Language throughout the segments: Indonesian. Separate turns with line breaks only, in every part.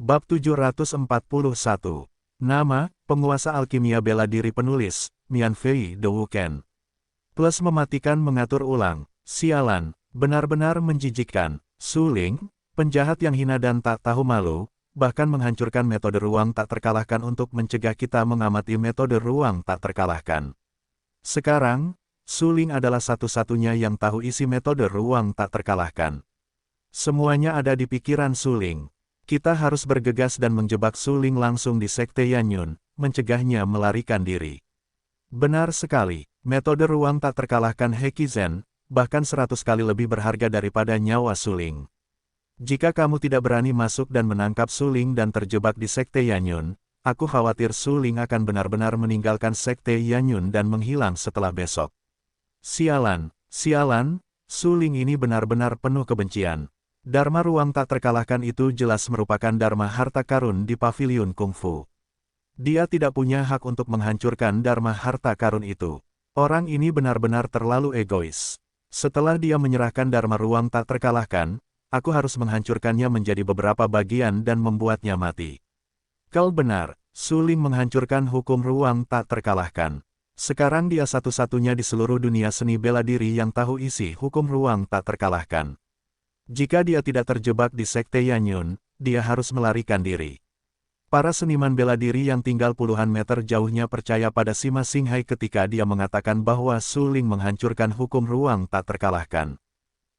Bab 741. Nama, penguasa alkimia bela diri penulis, Mian Fei De Wuken. Plus mematikan mengatur ulang, sialan, benar-benar menjijikkan, Suling, penjahat yang hina dan tak tahu malu, bahkan menghancurkan metode ruang tak terkalahkan untuk mencegah kita mengamati metode ruang tak terkalahkan. Sekarang, Suling adalah satu-satunya yang tahu isi metode ruang tak terkalahkan. Semuanya ada di pikiran Suling. Kita harus bergegas dan menjebak Suling langsung di Sekte Yanyun, mencegahnya melarikan diri. Benar sekali, metode ruang tak terkalahkan Hekizen, bahkan 100 kali lebih berharga daripada nyawa Suling. Jika kamu tidak berani masuk dan menangkap Suling dan terjebak di Sekte Yanyun, aku khawatir Suling akan benar-benar meninggalkan Sekte Yanyun dan menghilang setelah besok. Sialan, sialan, Suling ini benar-benar penuh kebencian. Dharma ruang tak terkalahkan itu jelas merupakan Dharma harta karun di paviliun kungfu. Dia tidak punya hak untuk menghancurkan Dharma harta karun itu. Orang ini benar-benar terlalu egois. Setelah dia menyerahkan Dharma ruang tak terkalahkan, aku harus menghancurkannya menjadi beberapa bagian dan membuatnya mati. Kau benar, Suling menghancurkan hukum ruang tak terkalahkan. Sekarang dia satu-satunya di seluruh dunia seni bela diri yang tahu isi hukum ruang tak terkalahkan. Jika dia tidak terjebak di Sekte Yanyun, dia harus melarikan diri. Para seniman bela diri yang tinggal puluhan meter jauhnya percaya pada Sima Xinghai ketika dia mengatakan bahwa Suling menghancurkan hukum ruang tak terkalahkan.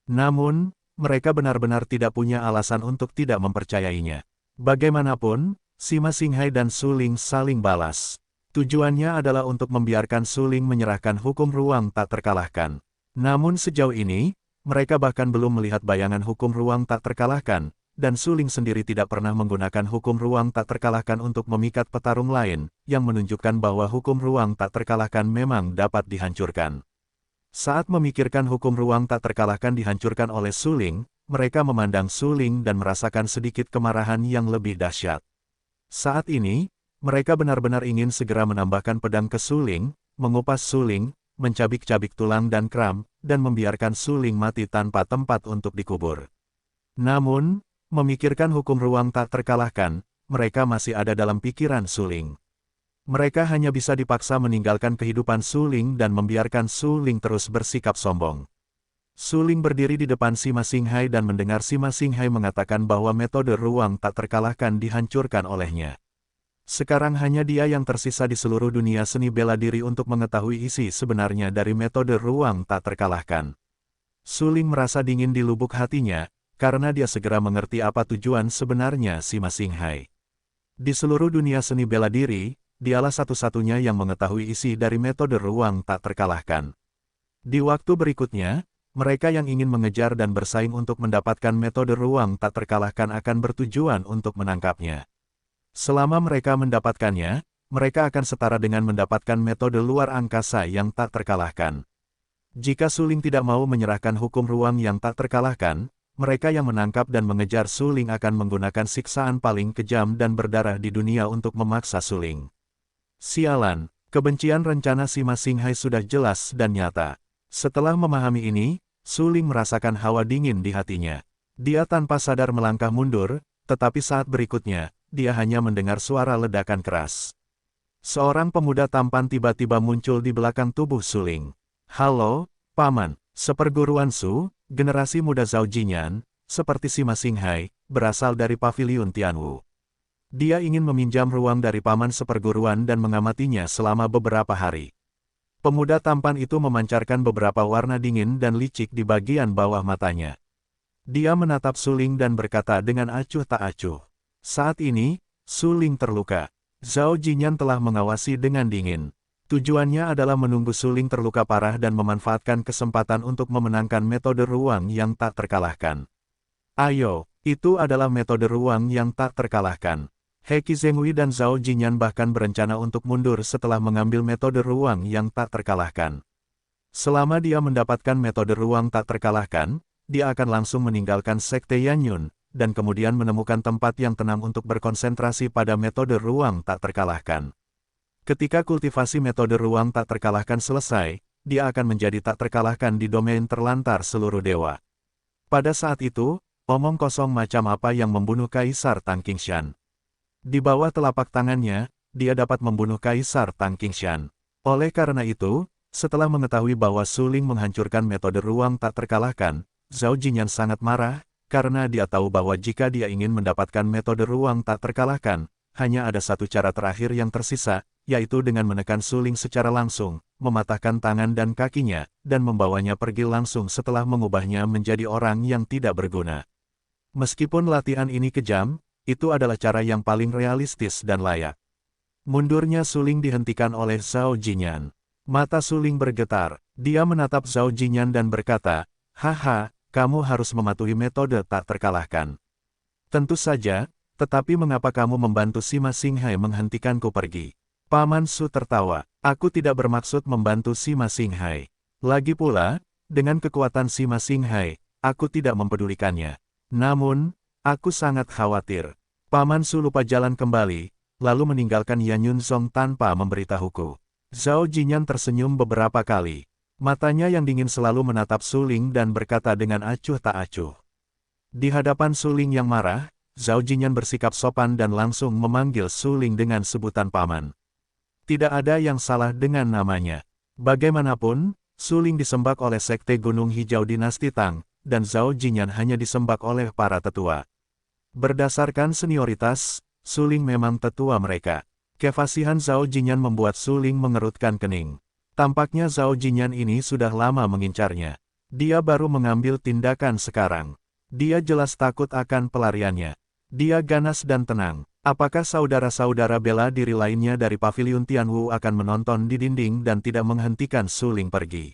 Namun, mereka benar-benar tidak punya alasan untuk tidak mempercayainya. Bagaimanapun, Sima Xinghai dan Suling saling balas. Tujuannya adalah untuk membiarkan Suling menyerahkan hukum ruang tak terkalahkan. Namun sejauh ini, mereka bahkan belum melihat bayangan hukum ruang tak terkalahkan, dan Suling sendiri tidak pernah menggunakan hukum ruang tak terkalahkan untuk memikat petarung lain, yang menunjukkan bahwa hukum ruang tak terkalahkan memang dapat dihancurkan. Saat memikirkan hukum ruang tak terkalahkan dihancurkan oleh Suling, mereka memandang Suling dan merasakan sedikit kemarahan yang lebih dahsyat. Saat ini, mereka benar-benar ingin segera menambahkan pedang ke Suling, mengupas Suling, mencabik-cabik tulang dan kram, dan membiarkan Suling mati tanpa tempat untuk dikubur. Namun, memikirkan hukum ruang tak terkalahkan, mereka masih ada dalam pikiran Suling. Mereka hanya bisa dipaksa meninggalkan kehidupan Suling dan membiarkan Suling terus bersikap sombong. Suling berdiri di depan Sima Xinghai dan mendengar Sima Xinghai mengatakan bahwa metode ruang tak terkalahkan dihancurkan olehnya. Sekarang hanya dia yang tersisa di seluruh dunia seni bela diri untuk mengetahui isi sebenarnya dari metode ruang tak terkalahkan. Suling merasa dingin di lubuk hatinya, karena dia segera mengerti apa tujuan sebenarnya Sima Xinghai. Di seluruh dunia seni bela diri, dialah satu-satunya yang mengetahui isi dari metode ruang tak terkalahkan. Di waktu berikutnya, mereka yang ingin mengejar dan bersaing untuk mendapatkan metode ruang tak terkalahkan akan bertujuan untuk menangkapnya. Selama mereka mendapatkannya, mereka akan setara dengan mendapatkan metode luar angkasa yang tak terkalahkan. Jika Suling tidak mau menyerahkan hukum ruang yang tak terkalahkan, mereka yang menangkap dan mengejar Suling akan menggunakan siksaan paling kejam dan berdarah di dunia untuk memaksa Suling. Sialan, kebencian rencana Sima Xinghai sudah jelas dan nyata. Setelah memahami ini, Suling merasakan hawa dingin di hatinya. Dia tanpa sadar melangkah mundur, tetapi saat berikutnya, dia hanya mendengar suara ledakan keras. Seorang pemuda tampan tiba-tiba muncul di belakang tubuh Suling. "Halo, Paman," seperguruan Su, generasi muda Zhao Jinyan, seperti Sima Xinghai, berasal dari paviliun Tianwu. Dia ingin meminjam ruang dari paman seperguruan dan mengamatinya selama beberapa hari. Pemuda tampan itu memancarkan beberapa warna dingin dan licik di bagian bawah matanya. Dia menatap Suling dan berkata dengan acuh tak acuh. Saat ini, Suling terluka. Zhao Jinyan telah mengawasi dengan dingin. Tujuannya adalah menunggu Suling terluka parah dan memanfaatkan kesempatan untuk memenangkan metode ruang yang tak terkalahkan. Ayo, itu adalah metode ruang yang tak terkalahkan. Heki Zhenghui dan Zhao Jinyan bahkan berencana untuk mundur setelah mengambil metode ruang yang tak terkalahkan. Selama dia mendapatkan metode ruang tak terkalahkan, dia akan langsung meninggalkan Sekte Yanyun, dan kemudian menemukan tempat yang tenang untuk berkonsentrasi pada metode ruang tak terkalahkan. Ketika kultivasi metode ruang tak terkalahkan selesai, dia akan menjadi tak terkalahkan di domain terlantar seluruh dewa. Pada saat itu, Omong kosong macam apa yang membunuh Kaisar Tang Qingshan. Di bawah telapak tangannya, dia dapat membunuh Kaisar Tang Qingshan. Oleh karena itu, setelah mengetahui bahwa Su Ling menghancurkan metode ruang tak terkalahkan, Zhao Jinyan sangat marah, karena dia tahu bahwa jika dia ingin mendapatkan metode ruang tak terkalahkan, hanya ada satu cara terakhir yang tersisa, yaitu dengan menekan Su Ling secara langsung, mematahkan tangan dan kakinya, dan membawanya pergi langsung setelah mengubahnya menjadi orang yang tidak berguna. Meskipun latihan ini kejam, itu adalah cara yang paling realistis dan layak. Mundurnya Su Ling dihentikan oleh Zhao Jinyan. Mata Su Ling bergetar, dia menatap Zhao Jinyan dan berkata, "Haha, kamu harus mematuhi metode tak terkalahkan." "Tentu saja, tetapi mengapa kamu membantu Sima Xinghai menghentikanku pergi?" Paman Su tertawa, "Aku tidak bermaksud membantu Sima Xinghai. Lagi pula, dengan kekuatan Sima Xinghai, aku tidak mempedulikannya. Namun, aku sangat khawatir." Paman Su lupa jalan kembali, lalu meninggalkan Yan Yunzong tanpa memberitahuku. Zhao Jinyan tersenyum beberapa kali. Matanya yang dingin selalu menatap Su Ling dan berkata dengan acuh tak acuh. Di hadapan Su Ling yang marah, Zhao Jinyan bersikap sopan dan langsung memanggil Su Ling dengan sebutan paman. Tidak ada yang salah dengan namanya. Bagaimanapun, Su Ling disembah oleh Sekte Gunung Hijau Dinasti Tang, dan Zhao Jinyan hanya disembah oleh para tetua. Berdasarkan senioritas, Su Ling memang tetua mereka. Kefasihan Zhao Jinyan membuat Su Ling mengerutkan kening. Tampaknya Zhao Jinyan ini sudah lama mengincarnya. Dia baru mengambil tindakan sekarang. Dia jelas takut akan pelariannya. Dia ganas dan tenang. Apakah saudara-saudara bela diri lainnya dari Paviliun Tianwu akan menonton di dinding dan tidak menghentikan Su Ling pergi?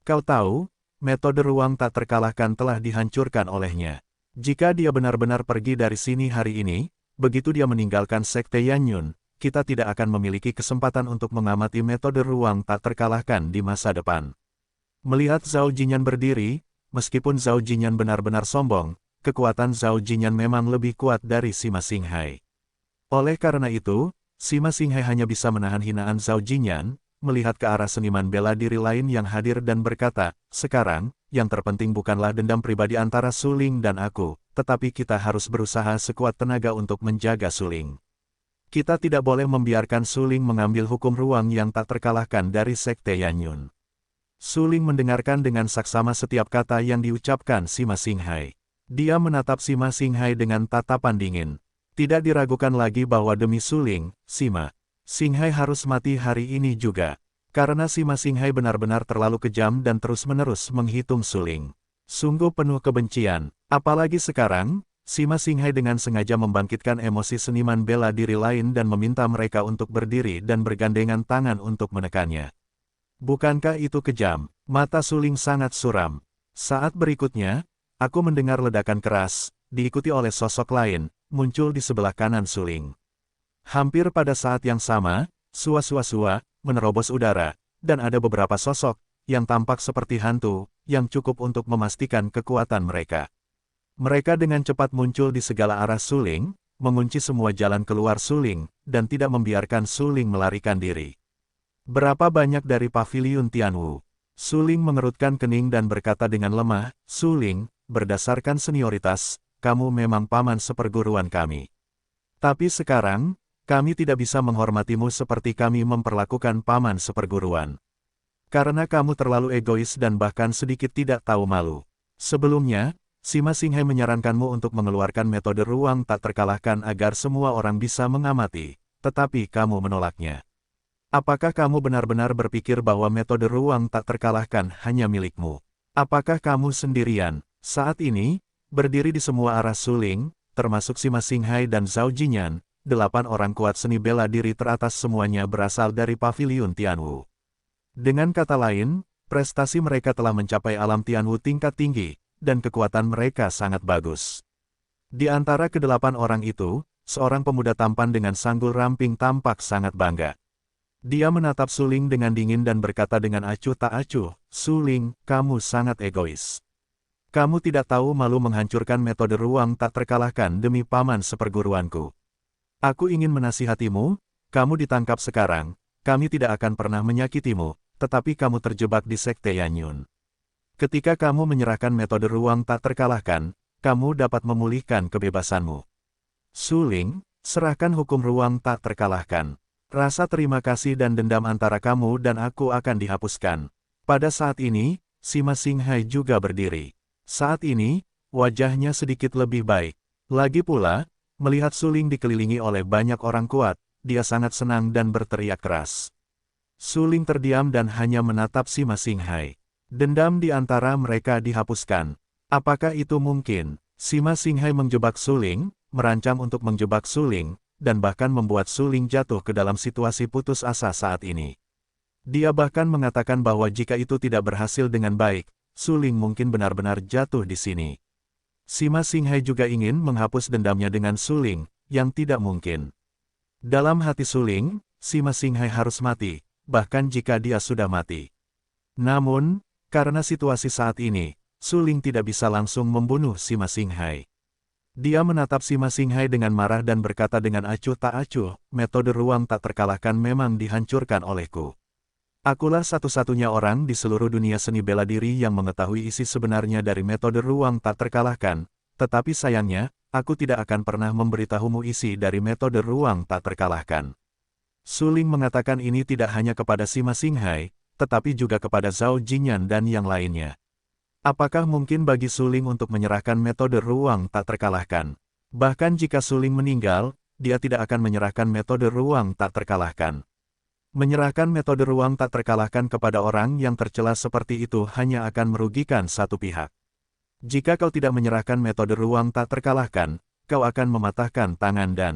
Kau tahu, metode ruang tak terkalahkan telah dihancurkan olehnya. Jika dia benar-benar pergi dari sini hari ini, begitu dia meninggalkan Sekte Yanyun, kita tidak akan memiliki kesempatan untuk mengamati metode ruang tak terkalahkan di masa depan. Melihat Zhao Jinyan berdiri, meskipun Zhao Jinyan benar-benar sombong, kekuatan Zhao Jinyan memang lebih kuat dari Sima Xinghai. Oleh karena itu, Sima Xinghai hanya bisa menahan hinaan Zhao Jinyan, melihat ke arah seniman bela diri lain yang hadir dan berkata, "Sekarang, yang terpenting bukanlah dendam pribadi antara Su Ling dan aku, tetapi kita harus berusaha sekuat tenaga untuk menjaga Su Ling. Kita tidak boleh membiarkan Su Ling mengambil hukum ruang yang tak terkalahkan dari Sekte Yanyun." Su Ling mendengarkan dengan saksama setiap kata yang diucapkan Sima Xinghai. Dia menatap Sima Xinghai dengan tatapan dingin. Tidak diragukan lagi bahwa demi Su Ling, Sima Xinghai harus mati hari ini juga. Karena Sima Xinghai benar-benar terlalu kejam dan terus-menerus menghitung Su Ling. Sungguh penuh kebencian, apalagi sekarang, Sima Xinghai dengan sengaja membangkitkan emosi seniman bela diri lain dan meminta mereka untuk berdiri dan bergandengan tangan untuk menekannya. Bukankah itu kejam? Mata Su Ling sangat suram. Saat berikutnya, aku mendengar ledakan keras, diikuti oleh sosok lain, muncul di sebelah kanan Su Ling. Hampir pada saat yang sama, sua-sua-sua menerobos udara, dan ada beberapa sosok, yang tampak seperti hantu, yang cukup untuk memastikan kekuatan mereka. Mereka dengan cepat muncul di segala arah Su Ling, mengunci semua jalan keluar Su Ling, dan tidak membiarkan Su Ling melarikan diri. "Berapa banyak dari Paviliun Tianwu?" Su Ling mengerutkan kening dan berkata dengan lemah, "Su Ling, berdasarkan senioritas, kamu memang paman seperguruan kami. Tapi sekarang, kami tidak bisa menghormatimu seperti kami memperlakukan paman seperguruan. Karena kamu terlalu egois dan bahkan sedikit tidak tahu malu. Sebelumnya, Sima Xinghai menyarankanmu untuk mengeluarkan metode ruang tak terkalahkan agar semua orang bisa mengamati, tetapi kamu menolaknya. Apakah kamu benar-benar berpikir bahwa metode ruang tak terkalahkan hanya milikmu? Apakah kamu sendirian, saat ini, berdiri di semua arah Su Ling, termasuk Sima Xinghai dan Zhao Jinyan, 8 orang kuat seni bela diri teratas semuanya berasal dari Paviliun Tianwu. Dengan kata lain, prestasi mereka telah mencapai alam Tianwu tingkat tinggi, dan kekuatan mereka sangat bagus. Di antara ke-8 orang itu, seorang pemuda tampan dengan sanggul ramping tampak sangat bangga. Dia menatap Su Ling dengan dingin dan berkata dengan acuh tak acuh, "Su Ling, kamu sangat egois. Kamu tidak tahu malu menghancurkan metode ruang tak terkalahkan demi paman seperguruanku. Aku ingin menasihatimu, kamu ditangkap sekarang, kami tidak akan pernah menyakitimu, tetapi kamu terjebak di Sekte Yanyun. Ketika kamu menyerahkan metode ruang tak terkalahkan, kamu dapat memulihkan kebebasanmu. Suling, serahkan hukum ruang tak terkalahkan. Rasa terima kasih dan dendam antara kamu dan aku akan dihapuskan. Pada saat ini, Sima Xinghai juga berdiri. Saat ini, wajahnya sedikit lebih baik. Lagi pula, melihat Suling dikelilingi oleh banyak orang kuat, dia sangat senang dan berteriak keras. Suling terdiam dan hanya menatap Sima Xinghai. Dendam di antara mereka dihapuskan. Apakah itu mungkin? Sima Xinghai menjebak Suling, merancang untuk menjebak Suling, dan bahkan membuat Suling jatuh ke dalam situasi putus asa saat ini. Dia bahkan mengatakan bahwa jika itu tidak berhasil dengan baik, Suling mungkin benar-benar jatuh di sini. Sima Xinghai juga ingin menghapus dendamnya dengan Suling, yang tidak mungkin. Dalam hati Suling, Sima Xinghai harus mati, bahkan jika dia sudah mati. Namun, karena situasi saat ini, Suling tidak bisa langsung membunuh Sima Xinghai. Dia menatap Sima Xinghai dengan marah dan berkata dengan acuh tak acuh, metode ruang tak terkalahkan memang dihancurkan olehku. Akulah satu-satunya orang di seluruh dunia seni bela diri yang mengetahui isi sebenarnya dari metode ruang tak terkalahkan, tetapi sayangnya, aku tidak akan pernah memberitahumu isi dari metode ruang tak terkalahkan. Suling mengatakan ini tidak hanya kepada Sima Xinghai, tetapi juga kepada Zhao Jinyan dan yang lainnya. Apakah mungkin bagi Suling untuk menyerahkan metode ruang tak terkalahkan? Bahkan jika Suling meninggal, dia tidak akan menyerahkan metode ruang tak terkalahkan. Menyerahkan metode ruang tak terkalahkan kepada orang yang tercela seperti itu hanya akan merugikan satu pihak. Jika kau tidak menyerahkan metode ruang tak terkalahkan, kau akan mematahkan tangan dan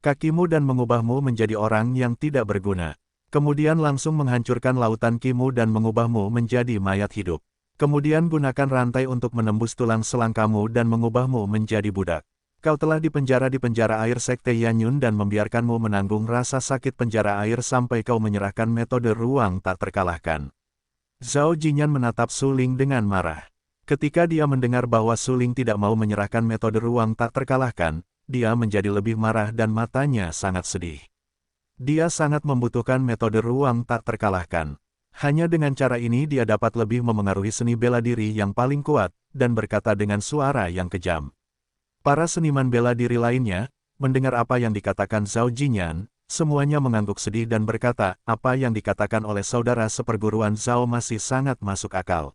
kakimu dan mengubahmu menjadi orang yang tidak berguna. Kemudian langsung menghancurkan lautan kimu dan mengubahmu menjadi mayat hidup. Kemudian gunakan rantai untuk menembus tulang selang kamu dan mengubahmu menjadi budak. Kau telah dipenjara di penjara air Sekte Yanyun dan membiarkanmu menanggung rasa sakit penjara air sampai kau menyerahkan metode ruang tak terkalahkan. Zhao Jinyan menatap Suling dengan marah. Ketika dia mendengar bahwa Suling tidak mau menyerahkan metode ruang tak terkalahkan, dia menjadi lebih marah dan matanya sangat sedih. Dia sangat membutuhkan metode ruang tak terkalahkan. Hanya dengan cara ini dia dapat lebih memengaruhi seni bela diri yang paling kuat, dan berkata dengan suara yang kejam. Para seniman bela diri lainnya, mendengar apa yang dikatakan Zhao Jinyan, semuanya mengangguk sedih dan berkata, apa yang dikatakan oleh saudara seperguruan Zhao masih sangat masuk akal.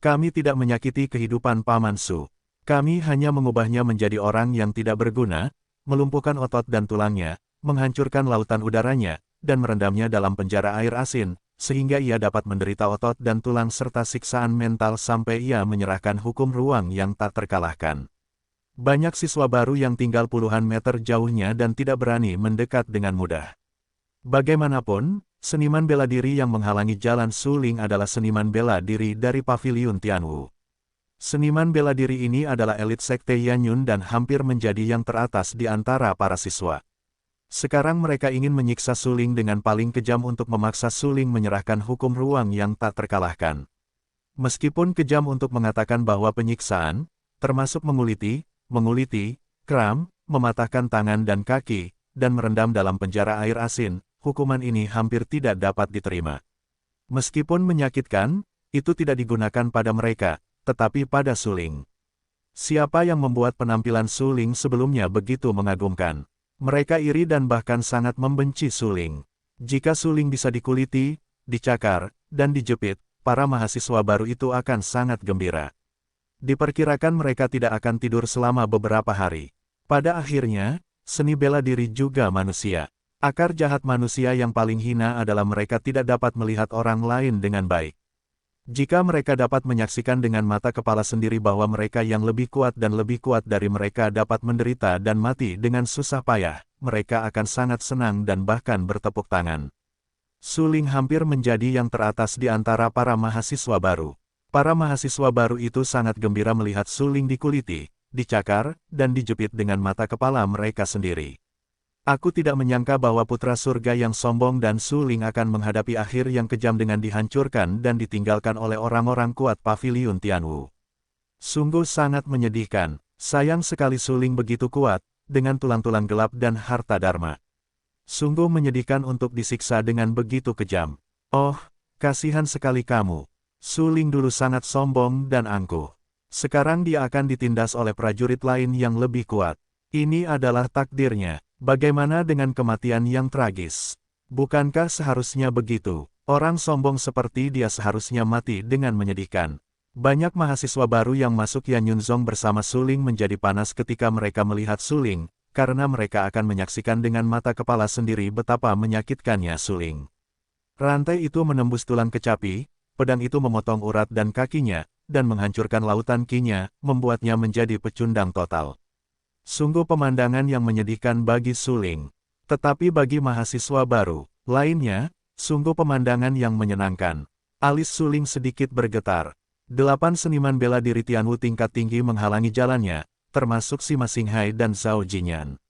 Kami tidak menyakiti kehidupan Paman Su. Kami hanya mengubahnya menjadi orang yang tidak berguna, melumpuhkan otot dan tulangnya, menghancurkan lautan udaranya, dan merendamnya dalam penjara air asin, sehingga ia dapat menderita otot dan tulang serta siksaan mental sampai ia menyerahkan hukum ruang yang tak terkalahkan. Banyak siswa baru yang tinggal puluhan meter jauhnya dan tidak berani mendekat dengan mudah. Bagaimanapun, seniman bela diri yang menghalangi jalan Suling adalah seniman bela diri dari Paviliun Tianwu. Seniman bela diri ini adalah elit Sekte Yanyun dan hampir menjadi yang teratas di antara para siswa. Sekarang mereka ingin menyiksa Suling dengan paling kejam untuk memaksa Suling menyerahkan hukum ruang yang tak terkalahkan. Meskipun kejam untuk mengatakan bahwa penyiksaan, termasuk menguliti, kram, mematahkan tangan dan kaki, dan merendam dalam penjara air asin, hukuman ini hampir tidak dapat diterima. Meskipun menyakitkan, itu tidak digunakan pada mereka, tetapi pada Suling. Siapa yang membuat penampilan Suling sebelumnya begitu mengagumkan? Mereka iri dan bahkan sangat membenci Suling. Jika Suling bisa dikuliti, dicakar, dan dijepit, para mahasiswa baru itu akan sangat gembira. Diperkirakan mereka tidak akan tidur selama beberapa hari. Pada akhirnya, seni bela diri juga manusia. Akar jahat manusia yang paling hina adalah mereka tidak dapat melihat orang lain dengan baik. Jika mereka dapat menyaksikan dengan mata kepala sendiri bahwa mereka yang lebih kuat dan lebih kuat dari mereka dapat menderita dan mati dengan susah payah, mereka akan sangat senang dan bahkan bertepuk tangan. Suling hampir menjadi yang teratas di antara para mahasiswa baru. Para mahasiswa baru itu sangat gembira melihat Suling dikuliti, dicakar, dan dijepit dengan mata kepala mereka sendiri. Aku tidak menyangka bahwa putra surga yang sombong dan Suling akan menghadapi akhir yang kejam dengan dihancurkan dan ditinggalkan oleh orang-orang kuat Paviliun Tianwu. Sungguh sangat menyedihkan, sayang sekali Suling begitu kuat, dengan tulang-tulang gelap dan harta dharma. Sungguh menyedihkan untuk disiksa dengan begitu kejam. Oh, kasihan sekali kamu. Suling dulu sangat sombong dan angkuh. Sekarang dia akan ditindas oleh prajurit lain yang lebih kuat. Ini adalah takdirnya. Bagaimana dengan kematian yang tragis? Bukankah seharusnya begitu? Orang sombong seperti dia seharusnya mati dengan menyedihkan. Banyak mahasiswa baru yang masuk Yanyunzong bersama Suling menjadi panas ketika mereka melihat Suling, karena mereka akan menyaksikan dengan mata kepala sendiri betapa menyakitkannya Suling. Rantai itu menembus tulang kecapi, pedang itu memotong urat dan kakinya, dan menghancurkan lautan Qi-nya, membuatnya menjadi pecundang total. Sungguh pemandangan yang menyedihkan bagi Suling. Tetapi bagi mahasiswa baru lainnya, sungguh pemandangan yang menyenangkan. Alis Suling sedikit bergetar. 8 seniman bela diri Tianwu tingkat tinggi menghalangi jalannya, termasuk Sima Xinghai dan Zhao Jinyan.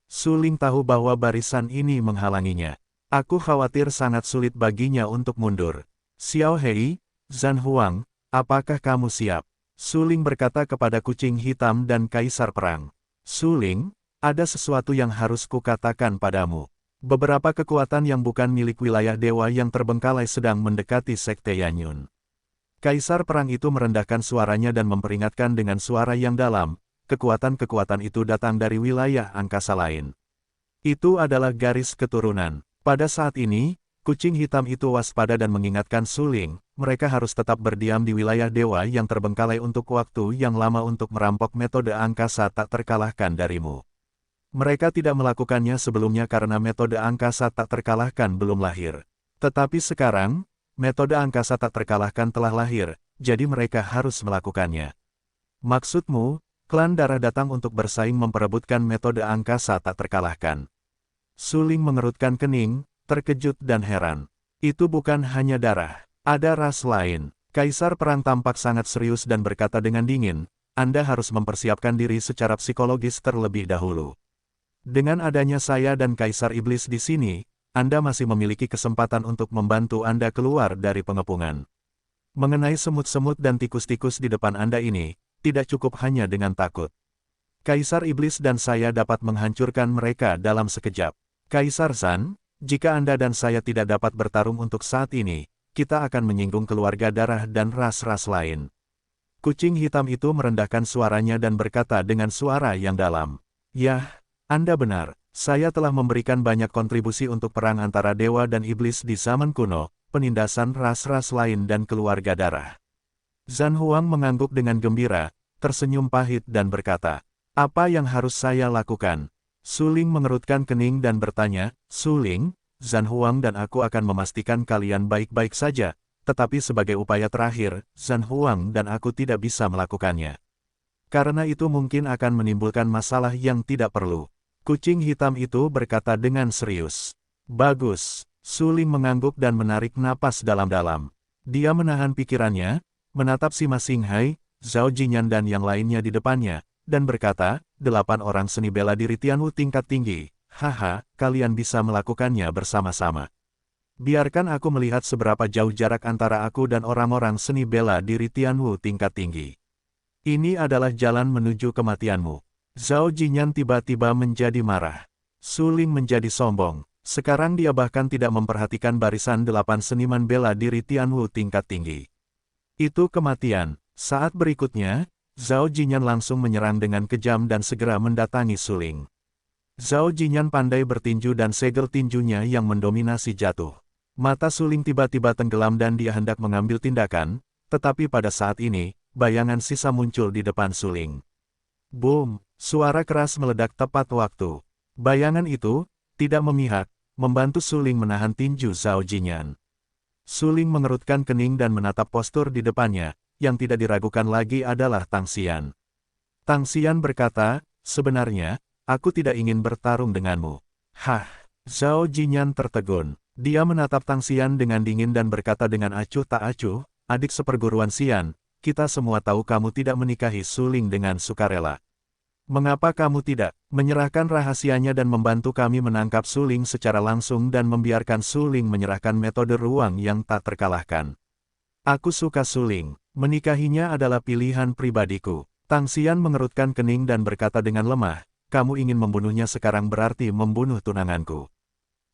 Suling tahu bahwa barisan ini menghalanginya. Aku khawatir sangat sulit baginya untuk mundur. Xiao Hei, Zhan Huang, apakah kamu siap? Suling berkata kepada kucing hitam dan kaisar perang. Suling, ada sesuatu yang harus kukatakan padamu. Beberapa kekuatan yang bukan milik wilayah dewa yang terbengkalai sedang mendekati Sekte Yanyun. Kaisar perang itu merendahkan suaranya dan memperingatkan dengan suara yang dalam, kekuatan-kekuatan itu datang dari wilayah angkasa lain. Itu adalah garis keturunan. Pada saat ini, kucing hitam itu waspada dan mengingatkan Suling, mereka harus tetap berdiam di wilayah dewa yang terbengkalai untuk waktu yang lama untuk merampok metode angkasa tak terkalahkan darimu. Mereka tidak melakukannya sebelumnya karena metode angkasa tak terkalahkan belum lahir. Tetapi sekarang, metode angkasa tak terkalahkan telah lahir, jadi mereka harus melakukannya. Maksudmu, klan darah datang untuk bersaing memperebutkan metode angkasa tak terkalahkan. Suling mengerutkan kening, terkejut dan heran. Itu bukan hanya darah, ada ras lain. Kaisar perang tampak sangat serius dan berkata dengan dingin, Anda harus mempersiapkan diri secara psikologis terlebih dahulu. Dengan adanya saya dan Kaisar Iblis di sini, Anda masih memiliki kesempatan untuk membantu Anda keluar dari pengepungan. Mengenai semut-semut dan tikus-tikus di depan Anda ini, tidak cukup hanya dengan takut. Kaisar Iblis dan saya dapat menghancurkan mereka dalam sekejap. Kaisar Zhan, jika Anda dan saya tidak dapat bertarung untuk saat ini, kita akan menyinggung keluarga darah dan ras-ras lain. Kucing hitam itu merendahkan suaranya dan berkata dengan suara yang dalam. Yah, Anda benar. Saya telah memberikan banyak kontribusi untuk perang antara dewa dan iblis di zaman kuno, penindasan ras-ras lain dan keluarga darah. Zhan Huang mengangguk dengan gembira, tersenyum pahit dan berkata, apa yang harus saya lakukan? Suling mengerutkan kening dan bertanya, Suling, Zhan Huang dan aku akan memastikan kalian baik-baik saja, tetapi sebagai upaya terakhir, Zhan Huang dan aku tidak bisa melakukannya. Karena itu mungkin akan menimbulkan masalah yang tidak perlu. Kucing hitam itu berkata dengan serius. Bagus. Suling mengangguk dan menarik napas dalam-dalam. Dia menahan pikirannya, menatap Sima Xinghai, Zhao Jinyan dan yang lainnya di depannya, dan berkata, 8 orang seni bela diri Tianwu tingkat tinggi. Haha, kalian bisa melakukannya bersama-sama. Biarkan aku melihat seberapa jauh jarak antara aku dan orang-orang seni bela diri Tianwu tingkat tinggi. Ini adalah jalan menuju kematianmu. Zhao Jinyan tiba-tiba menjadi marah. Suling menjadi sombong. Sekarang dia bahkan tidak memperhatikan barisan 8 seniman bela diri Tianwu tingkat tinggi. Itu kematian. Saat berikutnya, Zhao Jinyan langsung menyerang dengan kejam dan segera mendatangi Suling. Zhao Jinyan pandai bertinju dan segel tinjunya yang mendominasi jatuh. Mata Suling tiba-tiba tenggelam dan dia hendak mengambil tindakan, tetapi pada saat ini, bayangan sisa muncul di depan Suling. Boom! Suara keras meledak tepat waktu. Bayangan itu, tidak memihak, membantu Suling menahan tinju Zhao Jinyan. Suling mengerutkan kening dan menatap postur di depannya, yang tidak diragukan lagi adalah Tang Xian. Tang Xian berkata, sebenarnya, aku tidak ingin bertarung denganmu. Hah! Zhao Jinyan tertegun. Dia menatap Tang Xian dengan dingin dan berkata dengan acuh tak acuh, adik seperguruan Xian, kita semua tahu kamu tidak menikahi Suling dengan sukarela. Mengapa kamu tidak menyerahkan rahasianya dan membantu kami menangkap Suling secara langsung dan membiarkan Suling menyerahkan metode ruang yang tak terkalahkan? Aku suka Suling, menikahinya adalah pilihan pribadiku. Tang Xian mengerutkan kening dan berkata dengan lemah, kamu ingin membunuhnya sekarang berarti membunuh tunanganku.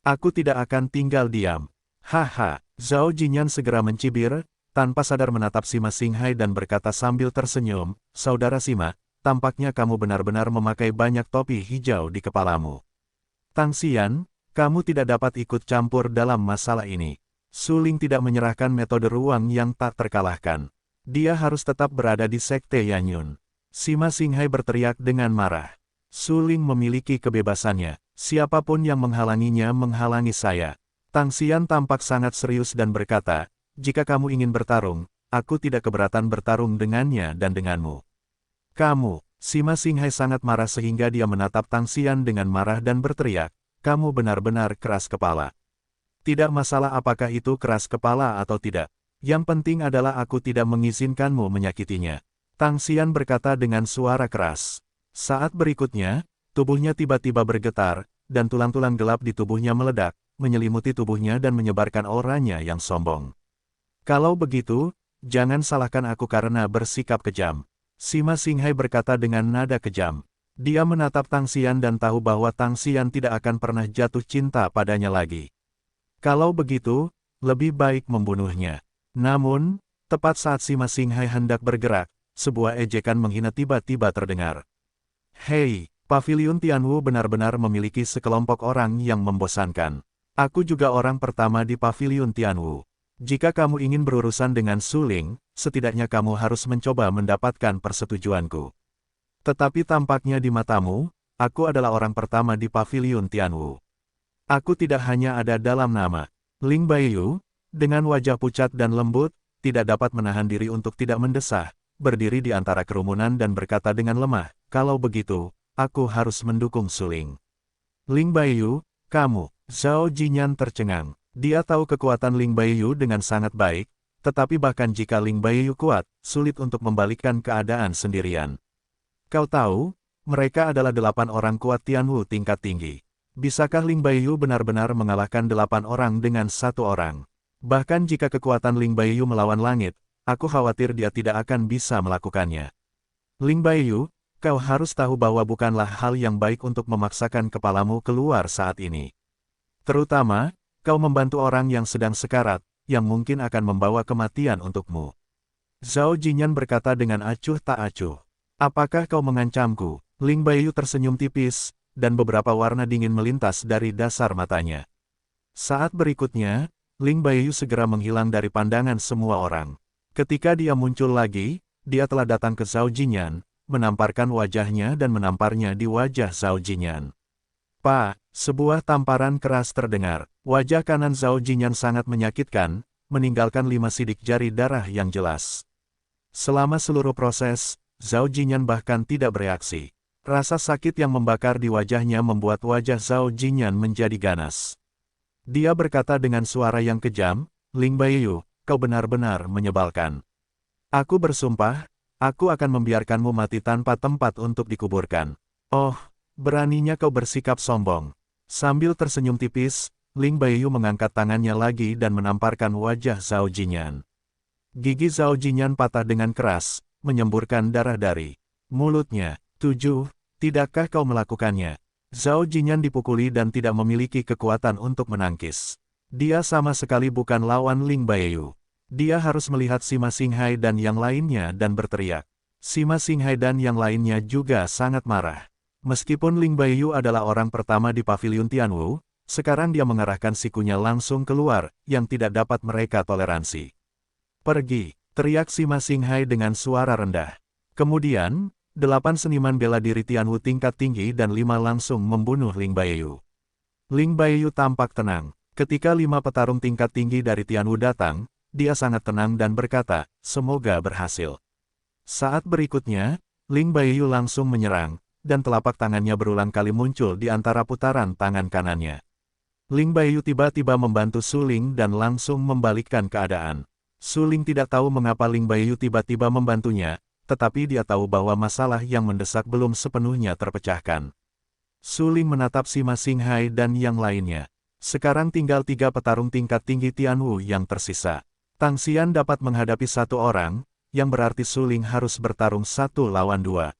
Aku tidak akan tinggal diam. Haha, Zhao Jinyan segera mencibir, tanpa sadar menatap Sima Xinghai dan berkata sambil tersenyum, "Saudara Sima, tampaknya kamu benar-benar memakai banyak topi hijau di kepalamu. Tang Xian, kamu tidak dapat ikut campur dalam masalah ini." Su Ling tidak menyerahkan metode ruang yang tak terkalahkan. Dia harus tetap berada di Sekte Yanyun. Sima Xinghai berteriak dengan marah. Su Ling memiliki kebebasannya. Siapapun yang menghalanginya menghalangi saya. Tang Xian tampak sangat serius dan berkata, "Jika kamu ingin bertarung, aku tidak keberatan bertarung dengannya dan denganmu." "Kamu," Sima Xinghai sangat marah sehingga dia menatap Tang Xian dengan marah dan berteriak, "Kamu benar-benar keras kepala. Tidak masalah apakah itu keras kepala atau tidak. Yang penting adalah aku tidak mengizinkanmu menyakitinya." Tang Xian berkata dengan suara keras. Saat berikutnya, tubuhnya tiba-tiba bergetar, dan tulang-tulang gelap di tubuhnya meledak, menyelimuti tubuhnya dan menyebarkan auranya yang sombong. "Kalau begitu, jangan salahkan aku karena bersikap kejam." Sima Xinghai berkata dengan nada kejam. Dia menatap Tang Xian dan tahu bahwa Tang Xian tidak akan pernah jatuh cinta padanya lagi. Kalau begitu, lebih baik membunuhnya. Namun, tepat saat Sima Xinghai hendak bergerak, sebuah ejekan menghina tiba-tiba terdengar. "Hei, Paviliun Tianwu benar-benar memiliki sekelompok orang yang membosankan. Aku juga orang pertama di Paviliun Tianwu. Jika kamu ingin berurusan dengan Su Ling, setidaknya kamu harus mencoba mendapatkan persetujuanku. Tetapi tampaknya di matamu, aku adalah orang pertama di Paviliun Tianwu. Aku tidak hanya ada dalam nama." Ling Baiyu, dengan wajah pucat dan lembut, tidak dapat menahan diri untuk tidak mendesah, berdiri di antara kerumunan dan berkata dengan lemah, "Kalau begitu, aku harus mendukung Su Ling." "Ling Baiyu, kamu." Zhao Jinyan tercengang. Dia tahu kekuatan Ling Baiyu dengan sangat baik, tetapi bahkan jika Ling Baiyu kuat, sulit untuk membalikkan keadaan sendirian. "Kau tahu, mereka adalah 8 orang kuat Tianwu tingkat tinggi. Bisakah Ling Baiyu benar-benar mengalahkan 8 orang dengan 1 orang? Bahkan jika kekuatan Ling Baiyu melawan langit, aku khawatir dia tidak akan bisa melakukannya. Ling Baiyu, kau harus tahu bahwa bukanlah hal yang baik untuk memaksakan kepalamu keluar saat ini. Terutama, kau membantu orang yang sedang sekarat, yang mungkin akan membawa kematian untukmu." Zhao Jinyan berkata dengan acuh tak acuh. "Apakah kau mengancamku?" Ling Baiyu tersenyum tipis, dan beberapa warna dingin melintas dari dasar matanya. Saat berikutnya, Ling Baiyu segera menghilang dari pandangan semua orang. Ketika dia muncul lagi, dia telah datang ke Zhao Jinyan, menamparkan wajahnya dan menamparnya di wajah Zhao Jinyan. "Pak!" Sebuah tamparan keras terdengar. Wajah kanan Zhao Jinyan sangat menyakitkan, meninggalkan 5 sidik jari darah yang jelas. Selama seluruh proses, Zhao Jinyan bahkan tidak bereaksi. Rasa sakit yang membakar di wajahnya membuat wajah Zhao Jinyan menjadi ganas. Dia berkata dengan suara yang kejam, "Ling Baiyu, kau benar-benar menyebalkan. Aku bersumpah, aku akan membiarkanmu mati tanpa tempat untuk dikuburkan." "Oh, beraninya kau bersikap sombong." Sambil tersenyum tipis, Ling Baiyu mengangkat tangannya lagi dan menamparkan wajah Zhao Jinyan. Gigi Zhao Jinyan patah dengan keras, menyemburkan darah dari mulutnya. "7, tidakkah kau melakukannya?" Zhao Jinyan dipukuli dan tidak memiliki kekuatan untuk menangkis. Dia sama sekali bukan lawan Ling Baiyu. Dia harus melihat Sima Xinghai dan yang lainnya dan berteriak. Sima Xinghai dan yang lainnya juga sangat marah. Meskipun Ling Baiyu adalah orang pertama di Paviliun Tianwu, sekarang dia mengarahkan sikunya langsung keluar, yang tidak dapat mereka toleransi. "Pergi!" teriak Sima Xinghai dengan suara rendah. Kemudian, 8 seniman bela diri Tianwu tingkat tinggi dan 5 langsung membunuh Ling Baiyu. Ling Baiyu tampak tenang. Ketika 5 petarung tingkat tinggi dari Tianwu datang, dia sangat tenang dan berkata, "Semoga berhasil." Saat berikutnya, Ling Baiyu langsung menyerang, dan telapak tangannya berulang kali muncul di antara putaran tangan kanannya. Ling Baiyu tiba-tiba membantu Su Ling dan langsung membalikkan keadaan. Su Ling tidak tahu mengapa Ling Baiyu tiba-tiba membantunya, tetapi dia tahu bahwa masalah yang mendesak belum sepenuhnya terpecahkan. Su Ling menatap Sima Xinghai dan yang lainnya. Sekarang tinggal 3 petarung tingkat tinggi Tianwu yang tersisa. Tang Xian dapat menghadapi 1 orang, yang berarti Su Ling harus bertarung 1 lawan 2.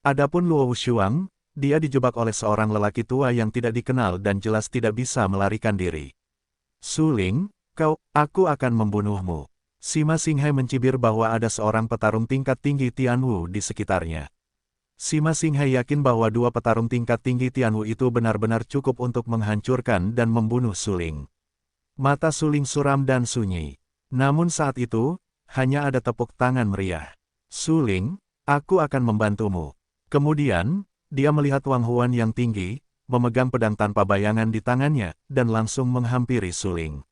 Adapun Luo Shuang, dia dijebak oleh seorang lelaki tua yang tidak dikenal dan jelas tidak bisa melarikan diri. "Su Ling, aku akan membunuhmu." Sima Xinghai mencibir bahwa ada seorang petarung tingkat tinggi Tianwu di sekitarnya. Sima Xinghai yakin bahwa dua petarung tingkat tinggi Tianwu itu benar-benar cukup untuk menghancurkan dan membunuh Suling. Mata Suling suram dan sunyi. Namun saat itu, hanya ada tepuk tangan meriah. Suling, aku akan membantumu. Kemudian, dia melihat Wang Huan yang tinggi, memegang pedang tanpa bayangan di tangannya, dan langsung menghampiri Suling.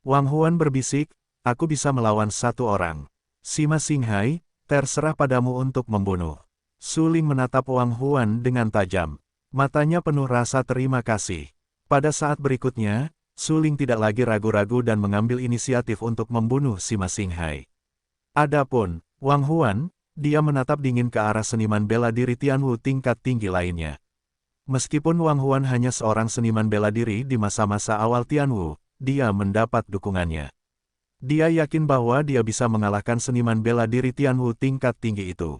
Wang Huan berbisik, aku bisa melawan satu orang. Sima Xinghai, terserah padamu untuk membunuh. Suling menatap Wang Huan dengan tajam. Matanya penuh rasa terima kasih. Pada saat berikutnya, Suling tidak lagi ragu-ragu dan mengambil inisiatif untuk membunuh Sima Xinghai. Adapun Wang Huan, dia menatap dingin ke arah seniman bela diri Tianwu tingkat tinggi lainnya. Meskipun Wang Huan hanya seorang seniman bela diri di masa-masa awal Tianwu, dia mendapat dukungannya. Dia yakin bahwa dia bisa mengalahkan seniman bela diri Tianwu tingkat tinggi itu.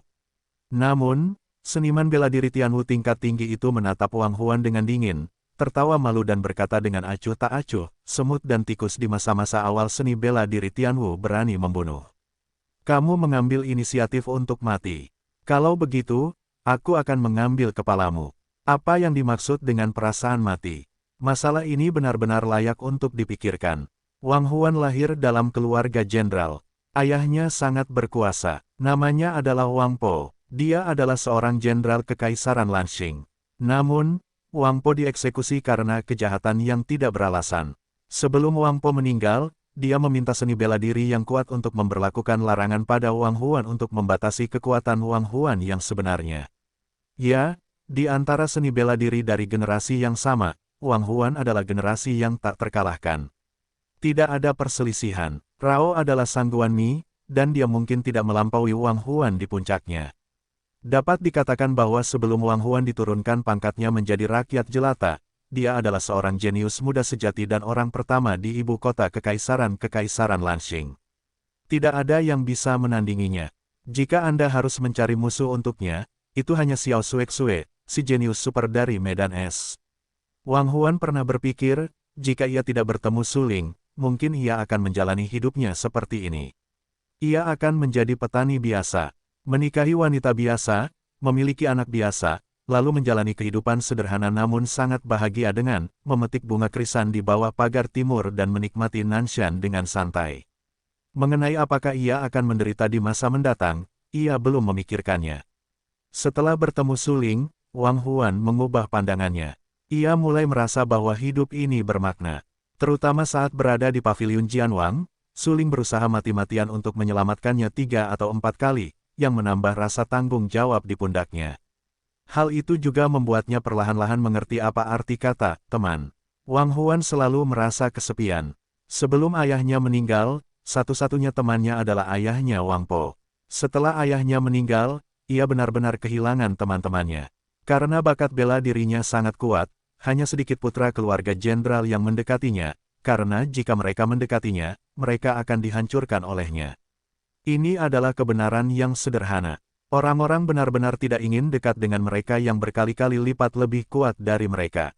Namun, seniman bela diri Tianwu tingkat tinggi itu menatap Wang Huan dengan dingin, tertawa malu dan berkata dengan acuh tak acuh, semut dan tikus di masa-masa awal seni bela diri Tianwu berani membunuh. Kamu mengambil inisiatif untuk mati. Kalau begitu, aku akan mengambil kepalamu. Apa yang dimaksud dengan perasaan mati? Masalah ini benar-benar layak untuk dipikirkan. Wang Huan lahir dalam keluarga jenderal. Ayahnya sangat berkuasa. Namanya adalah Wang Po. Dia adalah seorang jenderal kekaisaran Lanxing. Namun, Wang Po dieksekusi karena kejahatan yang tidak beralasan. Sebelum Wang Po meninggal, dia meminta seni bela diri yang kuat untuk memberlakukan larangan pada Wang Huan untuk membatasi kekuatan Wang Huan yang sebenarnya. Ya, di antara seni bela diri dari generasi yang sama, Wang Huan adalah generasi yang tak terkalahkan. Tidak ada perselisihan. Rao adalah Sang Guanmi, dan dia mungkin tidak melampaui Wang Huan di puncaknya. Dapat dikatakan bahwa sebelum Wang Huan diturunkan pangkatnya menjadi rakyat jelata, dia adalah seorang jenius muda sejati dan orang pertama di ibu kota Kekaisaran Lanxing. Tidak ada yang bisa menandinginya. Jika Anda harus mencari musuh untuknya, itu hanya Xiao Xuexue, si jenius super dari Medan Es. Wang Huan pernah berpikir, jika ia tidak bertemu Suling, mungkin ia akan menjalani hidupnya seperti ini. Ia akan menjadi petani biasa, menikahi wanita biasa, memiliki anak biasa, lalu menjalani kehidupan sederhana namun sangat bahagia dengan memetik bunga krisan di bawah pagar timur dan menikmati Nanshan dengan santai. Mengenai apakah ia akan menderita di masa mendatang, ia belum memikirkannya. Setelah bertemu Suling, Wang Huan mengubah pandangannya. Ia mulai merasa bahwa hidup ini bermakna. Terutama saat berada di paviliun Jianwang, Suling berusaha mati-matian untuk menyelamatkannya 3 atau 4 kali, yang menambah rasa tanggung jawab di pundaknya. Hal itu juga membuatnya perlahan-lahan mengerti apa arti kata teman. Wang Huan selalu merasa kesepian. Sebelum ayahnya meninggal, satu-satunya temannya adalah ayahnya Wang Po. Setelah ayahnya meninggal, ia benar-benar kehilangan teman-temannya. Karena bakat bela dirinya sangat kuat, hanya sedikit putra keluarga jenderal yang mendekatinya, karena jika mereka mendekatinya, mereka akan dihancurkan olehnya. Ini adalah kebenaran yang sederhana. Orang-orang benar-benar tidak ingin dekat dengan mereka yang berkali-kali lipat lebih kuat dari mereka.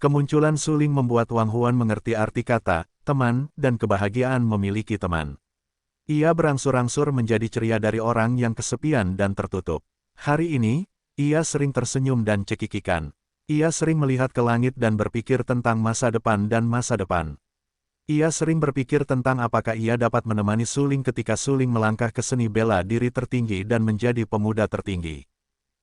Kemunculan Suling membuat Wang Huan mengerti arti kata teman dan kebahagiaan memiliki teman. Ia berangsur-angsur menjadi ceria dari orang yang kesepian dan tertutup. Hari ini, ia sering tersenyum dan cekikikan. Ia sering melihat ke langit dan berpikir tentang masa depan dan masa depan. Ia sering berpikir tentang apakah ia dapat menemani Suling ketika Suling melangkah ke seni bela diri tertinggi dan menjadi pemuda tertinggi.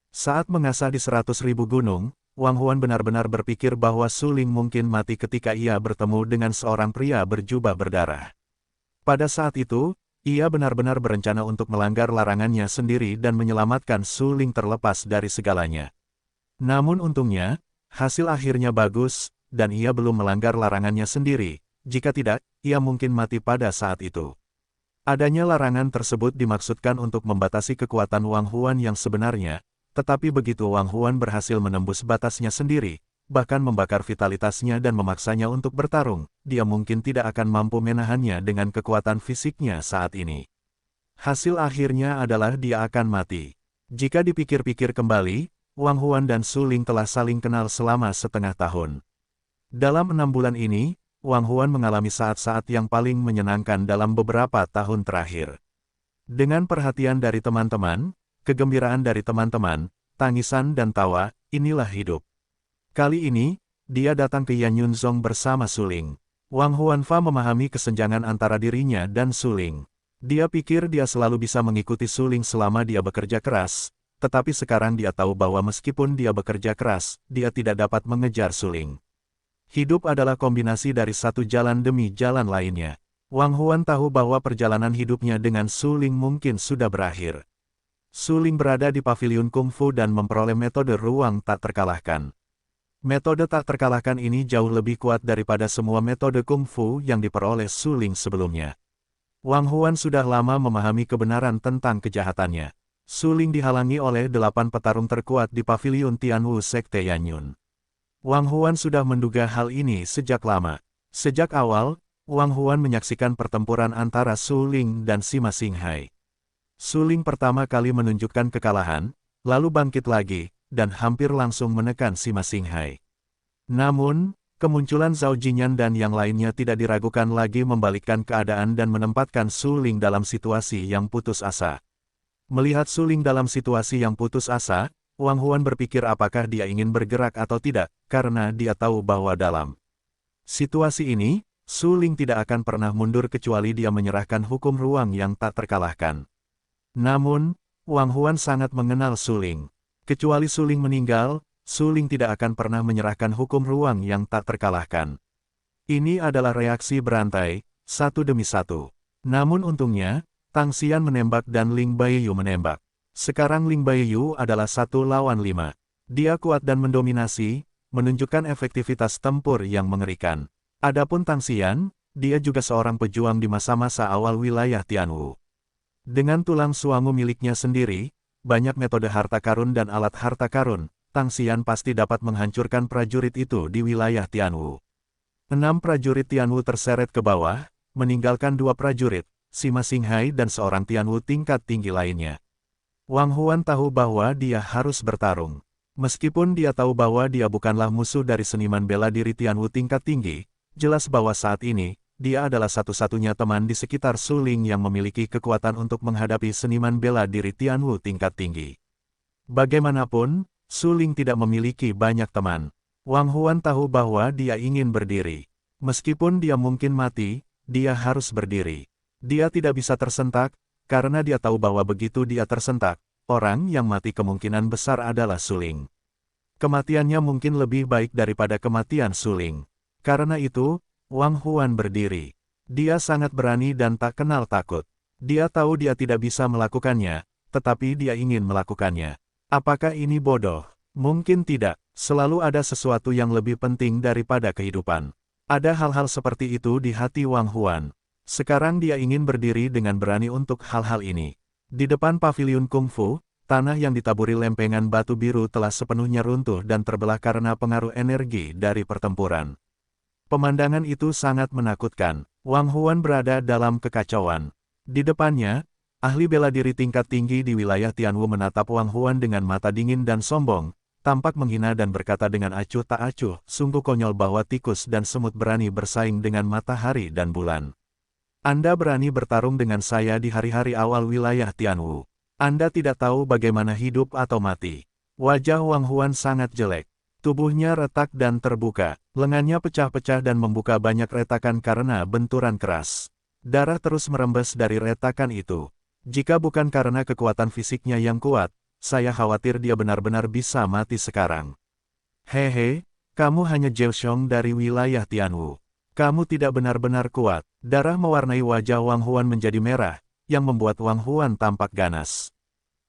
Saat mengasah di 100.000 gunung, Wang Huan benar-benar berpikir bahwa Suling mungkin mati ketika ia bertemu dengan seorang pria berjubah berdarah. Pada saat itu, ia benar-benar berencana untuk melanggar larangannya sendiri dan menyelamatkan Suling terlepas dari segalanya. Namun untungnya, hasil akhirnya bagus, dan ia belum melanggar larangannya sendiri. Jika tidak, ia mungkin mati pada saat itu. Adanya larangan tersebut dimaksudkan untuk membatasi kekuatan Wang Huan yang sebenarnya, tetapi begitu Wang Huan berhasil menembus batasnya sendiri, bahkan membakar vitalitasnya dan memaksanya untuk bertarung, dia mungkin tidak akan mampu menahannya dengan kekuatan fisiknya saat ini. Hasil akhirnya adalah dia akan mati. Jika dipikir-pikir kembali, Wang Huan dan Suling telah saling kenal selama setengah tahun. Dalam 6 bulan ini, Wang Huan mengalami saat-saat yang paling menyenangkan dalam beberapa tahun terakhir. Dengan perhatian dari teman-teman, kegembiraan dari teman-teman, tangisan dan tawa, inilah hidup. Kali ini, dia datang ke Yan Yunzong bersama Suling. Wang Huanfa memahami kesenjangan antara dirinya dan Suling. Dia pikir dia selalu bisa mengikuti Suling selama dia bekerja keras, tetapi sekarang dia tahu bahwa meskipun dia bekerja keras, dia tidak dapat mengejar Suling. Hidup adalah kombinasi dari satu jalan demi jalan lainnya. Wang Huan tahu bahwa perjalanan hidupnya dengan Suling mungkin sudah berakhir. Suling berada di paviliun kungfu dan memperoleh metode ruang tak terkalahkan. Metode tak terkalahkan ini jauh lebih kuat daripada semua metode kungfu yang diperoleh Suling sebelumnya. Wang Huan sudah lama memahami kebenaran tentang kejahatannya. Suling dihalangi oleh 8 petarung terkuat di paviliun Tianwu Sekte Yanyun. Wang Huan sudah menduga hal ini sejak lama. Sejak awal, Wang Huan menyaksikan pertempuran antara Suling dan Sima Xinghai. Suling pertama kali menunjukkan kekalahan, lalu bangkit lagi, dan hampir langsung menekan Sima Xinghai. Namun, kemunculan Zhao Jinyan dan yang lainnya tidak diragukan lagi membalikkan keadaan dan menempatkan Suling dalam situasi yang putus asa. Melihat Suling dalam situasi yang putus asa, Wang Huan berpikir apakah dia ingin bergerak atau tidak, karena dia tahu bahwa dalam situasi ini, Suling tidak akan pernah mundur kecuali dia menyerahkan hukum ruang yang tak terkalahkan. Namun, Wang Huan sangat mengenal Suling. Kecuali Suling meninggal, Suling tidak akan pernah menyerahkan hukum ruang yang tak terkalahkan. Ini adalah reaksi berantai, satu demi satu. Namun untungnya, Tang Xian menembak dan Ling Baiyu menembak. Sekarang Ling Baiyu adalah 1 lawan 5. Dia kuat dan mendominasi, menunjukkan efektivitas tempur yang mengerikan. Adapun Tang Xian, dia juga seorang pejuang di masa-masa awal wilayah Tianwu. Dengan tulang suangu miliknya sendiri, banyak metode harta karun dan alat harta karun, Tang Xian pasti dapat menghancurkan prajurit itu di wilayah Tianwu. 6 prajurit Tianwu terseret ke bawah, meninggalkan 2 prajurit, Sima Xinghai dan seorang Tianwu tingkat tinggi lainnya. Wang Huan tahu bahwa dia harus bertarung. Meskipun dia tahu bahwa dia bukanlah musuh dari seniman bela diri Tianwu tingkat tinggi, jelas bahwa saat ini, dia adalah satu-satunya teman di sekitar Suling yang memiliki kekuatan untuk menghadapi seniman bela diri Tianwu tingkat tinggi. Bagaimanapun, Suling tidak memiliki banyak teman. Wang Huan tahu bahwa dia ingin berdiri. Meskipun dia mungkin mati, dia harus berdiri. Dia tidak bisa tersentak, karena dia tahu bahwa begitu dia tersentak, orang yang mati kemungkinan besar adalah Suling. Kematiannya mungkin lebih baik daripada kematian Suling. Karena itu, Wang Huan berdiri. Dia sangat berani dan tak kenal takut. Dia tahu dia tidak bisa melakukannya, tetapi dia ingin melakukannya. Apakah ini bodoh? Mungkin tidak. Selalu ada sesuatu yang lebih penting daripada kehidupan. Ada hal-hal seperti itu di hati Wang Huan. Sekarang dia ingin berdiri dengan berani untuk hal-hal ini. Di depan paviliun kungfu, tanah yang ditaburi lempengan batu biru telah sepenuhnya runtuh dan terbelah karena pengaruh energi dari pertempuran. Pemandangan itu sangat menakutkan. Wang Huan berada dalam kekacauan. Di depannya, ahli bela diri tingkat tinggi di wilayah Tianwu menatap Wang Huan dengan mata dingin dan sombong, tampak menghina dan berkata dengan acuh tak acuh, sungguh konyol bahwa tikus dan semut berani bersaing dengan matahari dan bulan. Anda berani bertarung dengan saya di hari-hari awal wilayah Tianwu. Anda tidak tahu bagaimana hidup atau mati. Wajah Wang Huan sangat jelek. Tubuhnya retak dan terbuka. Lengannya pecah-pecah dan membuka banyak retakan karena benturan keras. Darah terus merembes dari retakan itu. Jika bukan karena kekuatan fisiknya yang kuat, saya khawatir dia benar-benar bisa mati sekarang. Hehe, kamu hanya Zhao dari wilayah Tianwu. Kamu tidak benar-benar kuat. Darah mewarnai wajah Wang Huan menjadi merah, yang membuat Wang Huan tampak ganas.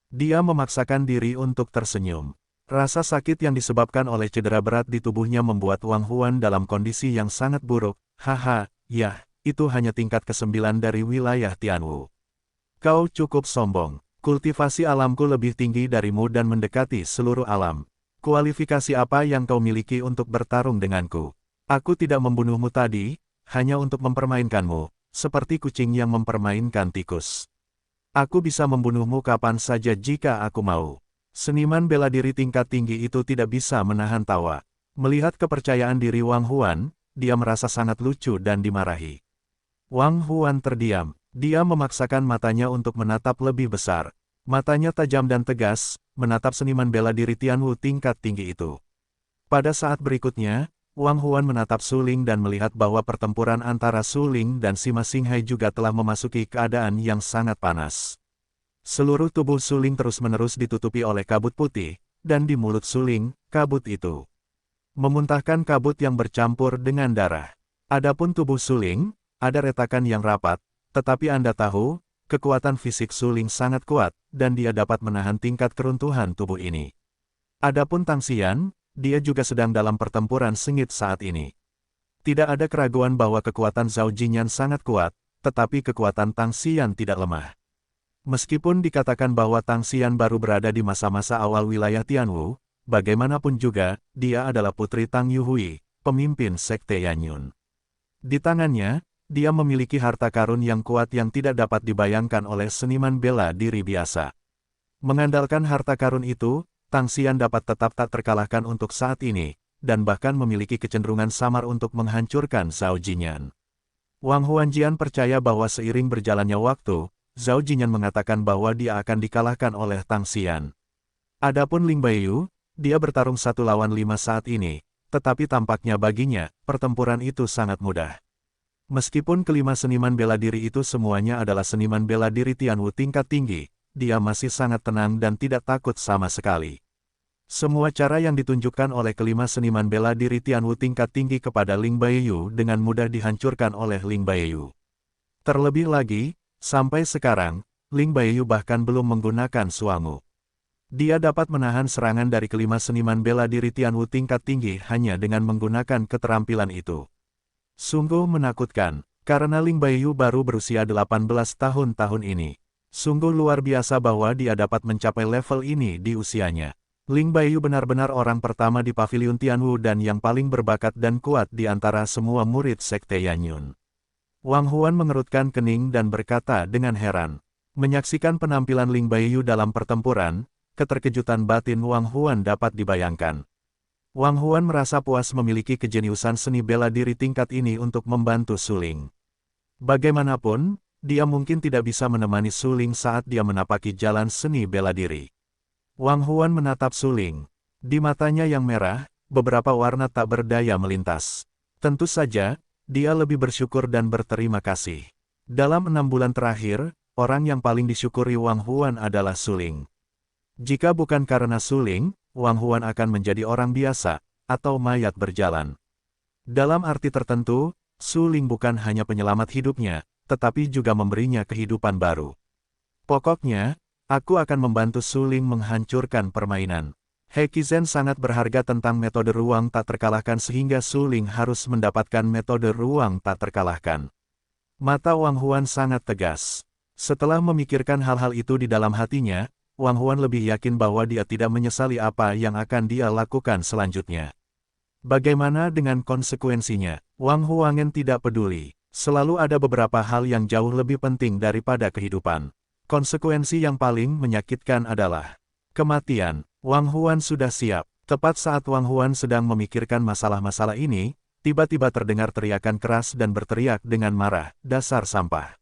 Dia memaksakan diri untuk tersenyum. Rasa sakit yang disebabkan oleh cedera berat di tubuhnya membuat Wang Huan dalam kondisi yang sangat buruk. Haha, ya, itu hanya tingkat ke-9 dari wilayah Tianwu. Kau cukup sombong. Kultivasi alamku lebih tinggi darimu dan mendekati seluruh alam. Kualifikasi apa yang kau miliki untuk bertarung denganku? Aku tidak membunuhmu tadi, hanya untuk mempermainkanmu, seperti kucing yang mempermainkan tikus. Aku bisa membunuhmu kapan saja jika aku mau. Seniman bela diri tingkat tinggi itu tidak bisa menahan tawa. Melihat kepercayaan diri Wang Huan, dia merasa sangat lucu dan dimarahi. Wang Huan terdiam. Dia memaksakan matanya untuk menatap lebih besar. Matanya tajam dan tegas, menatap seniman bela diri Tianwu tingkat tinggi itu. Pada saat berikutnya, Wang Huan menatap Su Ling dan melihat bahwa pertempuran antara Su Ling dan Sima Xinghai juga telah memasuki keadaan yang sangat panas. Seluruh tubuh Su Ling terus-menerus ditutupi oleh kabut putih, dan di mulut Su Ling, kabut itu memuntahkan kabut yang bercampur dengan darah. Adapun tubuh Su Ling, ada retakan yang rapat, tetapi Anda tahu, kekuatan fisik Su Ling sangat kuat, dan dia dapat menahan tingkat keruntuhan tubuh ini. Adapun Tang Xian, dia juga sedang dalam pertempuran sengit saat ini. Tidak ada keraguan bahwa kekuatan Zhao Jinyan sangat kuat, tetapi kekuatan Tang Xian tidak lemah. Meskipun dikatakan bahwa Tang Xian baru berada di masa-masa awal wilayah Tianwu, bagaimanapun juga, dia adalah putri Tang Yuhui, pemimpin Sekte Yanyun. Di tangannya, dia memiliki harta karun yang kuat yang tidak dapat dibayangkan oleh seniman bela diri biasa. Mengandalkan harta karun itu, Tang Xian dapat tetap tak terkalahkan untuk saat ini, dan bahkan memiliki kecenderungan samar untuk menghancurkan Zhao Jinyan. Wang Huanjian percaya bahwa seiring berjalannya waktu, Zhao Jinyan mengatakan bahwa dia akan dikalahkan oleh Tang Xian. Adapun Ling Baiyu, dia bertarung 1 lawan 5 saat ini, tetapi tampaknya baginya, pertempuran itu sangat mudah. Meskipun kelima seniman bela diri itu semuanya adalah seniman bela diri Tianwu tingkat tinggi, dia masih sangat tenang dan tidak takut sama sekali. Semua cara yang ditunjukkan oleh kelima seniman bela diri Tianwu tingkat tinggi kepada Ling Baiyu dengan mudah dihancurkan oleh Ling Baiyu. Terlebih lagi, sampai sekarang, Ling Baiyu bahkan belum menggunakan suangu. Dia dapat menahan serangan dari kelima seniman bela diri Tianwu tingkat tinggi hanya dengan menggunakan keterampilan itu. Sungguh menakutkan, karena Ling Baiyu baru berusia 18 tahun ini. Sungguh luar biasa bahwa dia dapat mencapai level ini di usianya. Ling Baiyu benar-benar orang pertama di Paviliun Tianwu dan yang paling berbakat dan kuat di antara semua murid Sekte Yanyun. Wang Huan mengerutkan kening dan berkata dengan heran. Menyaksikan penampilan Ling Baiyu dalam pertempuran, keterkejutan batin Wang Huan dapat dibayangkan. Wang Huan merasa puas memiliki kejeniusan seni bela diri tingkat ini untuk membantu Su Ling. Bagaimanapun, dia mungkin tidak bisa menemani Su Ling saat dia menapaki jalan seni bela diri. Wang Huan menatap Su Ling. Di matanya yang merah, beberapa warna tak berdaya melintas. Tentu saja, dia lebih bersyukur dan berterima kasih. Dalam 6 bulan terakhir, orang yang paling disyukuri Wang Huan adalah Su Ling. Jika bukan karena Su Ling, Wang Huan akan menjadi orang biasa, atau mayat berjalan. Dalam arti tertentu, Su Ling bukan hanya penyelamat hidupnya, tetapi juga memberinya kehidupan baru. Pokoknya, aku akan membantu Su Ling menghancurkan permainan. He Qizhen sangat berharga tentang metode ruang tak terkalahkan sehingga Su Ling harus mendapatkan metode ruang tak terkalahkan. Mata Wang Huan sangat tegas. Setelah memikirkan hal-hal itu di dalam hatinya, Wang Huan lebih yakin bahwa dia tidak menyesali apa yang akan dia lakukan selanjutnya. Bagaimana dengan konsekuensinya? Wang Huangen tidak peduli. Selalu ada beberapa hal yang jauh lebih penting daripada kehidupan. Konsekuensi yang paling menyakitkan adalah kematian. Wang Huan sudah siap. Tepat saat Wang Huan sedang memikirkan masalah-masalah ini, tiba-tiba terdengar teriakan keras dan berteriak dengan marah, "Dasar sampah!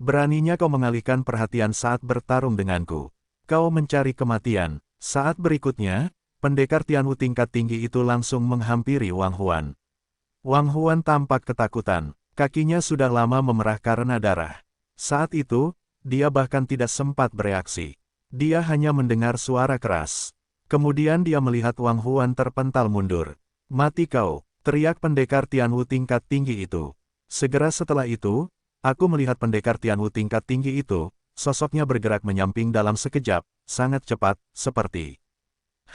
Beraninya kau mengalihkan perhatian saat bertarung denganku. Kau mencari kematian." Saat berikutnya, pendekar Tianwu tingkat tinggi itu langsung menghampiri Wang Huan. Wang Huan tampak ketakutan. Kakinya sudah lama memerah karena darah. Saat itu, dia bahkan tidak sempat bereaksi. Dia hanya mendengar suara keras. Kemudian dia melihat Wang Huan terpental mundur. "Mati kau!" teriak pendekar Tianwu tingkat tinggi itu. Segera setelah itu, aku melihat pendekar Tianwu tingkat tinggi itu, sosoknya bergerak menyamping dalam sekejap, sangat cepat, seperti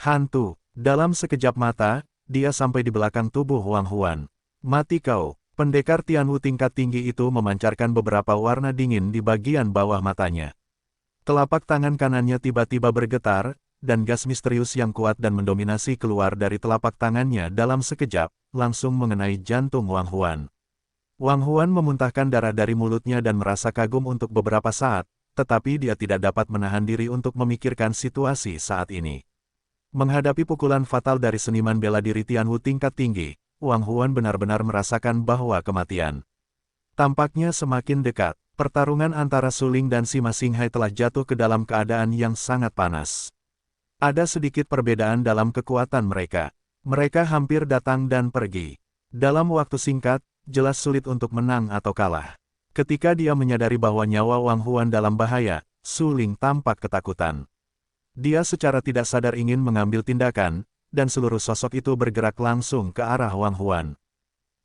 hantu. Dalam sekejap mata, dia sampai di belakang tubuh Wang Huan. "Mati kau!" Pendekar Tianwu tingkat tinggi itu memancarkan beberapa warna dingin di bagian bawah matanya. Telapak tangan kanannya tiba-tiba bergetar, dan gas misterius yang kuat dan mendominasi keluar dari telapak tangannya dalam sekejap, langsung mengenai jantung Wang Huan. Wang Huan memuntahkan darah dari mulutnya dan merasa kagum untuk beberapa saat, tetapi dia tidak dapat menahan diri untuk memikirkan situasi saat ini. Menghadapi pukulan fatal dari seniman bela diri Tianwu tingkat tinggi, Wang Huan benar-benar merasakan bahwa kematian tampaknya semakin dekat. Pertarungan antara Suling dan Sima Xinghai telah jatuh ke dalam keadaan yang sangat panas. Ada sedikit perbedaan dalam kekuatan mereka. Mereka hampir datang dan pergi. Dalam waktu singkat, jelas sulit untuk menang atau kalah. Ketika dia menyadari bahwa nyawa Wang Huan dalam bahaya, Suling tampak ketakutan. Dia secara tidak sadar ingin mengambil tindakan, dan seluruh sosok itu bergerak langsung ke arah Wang Huan.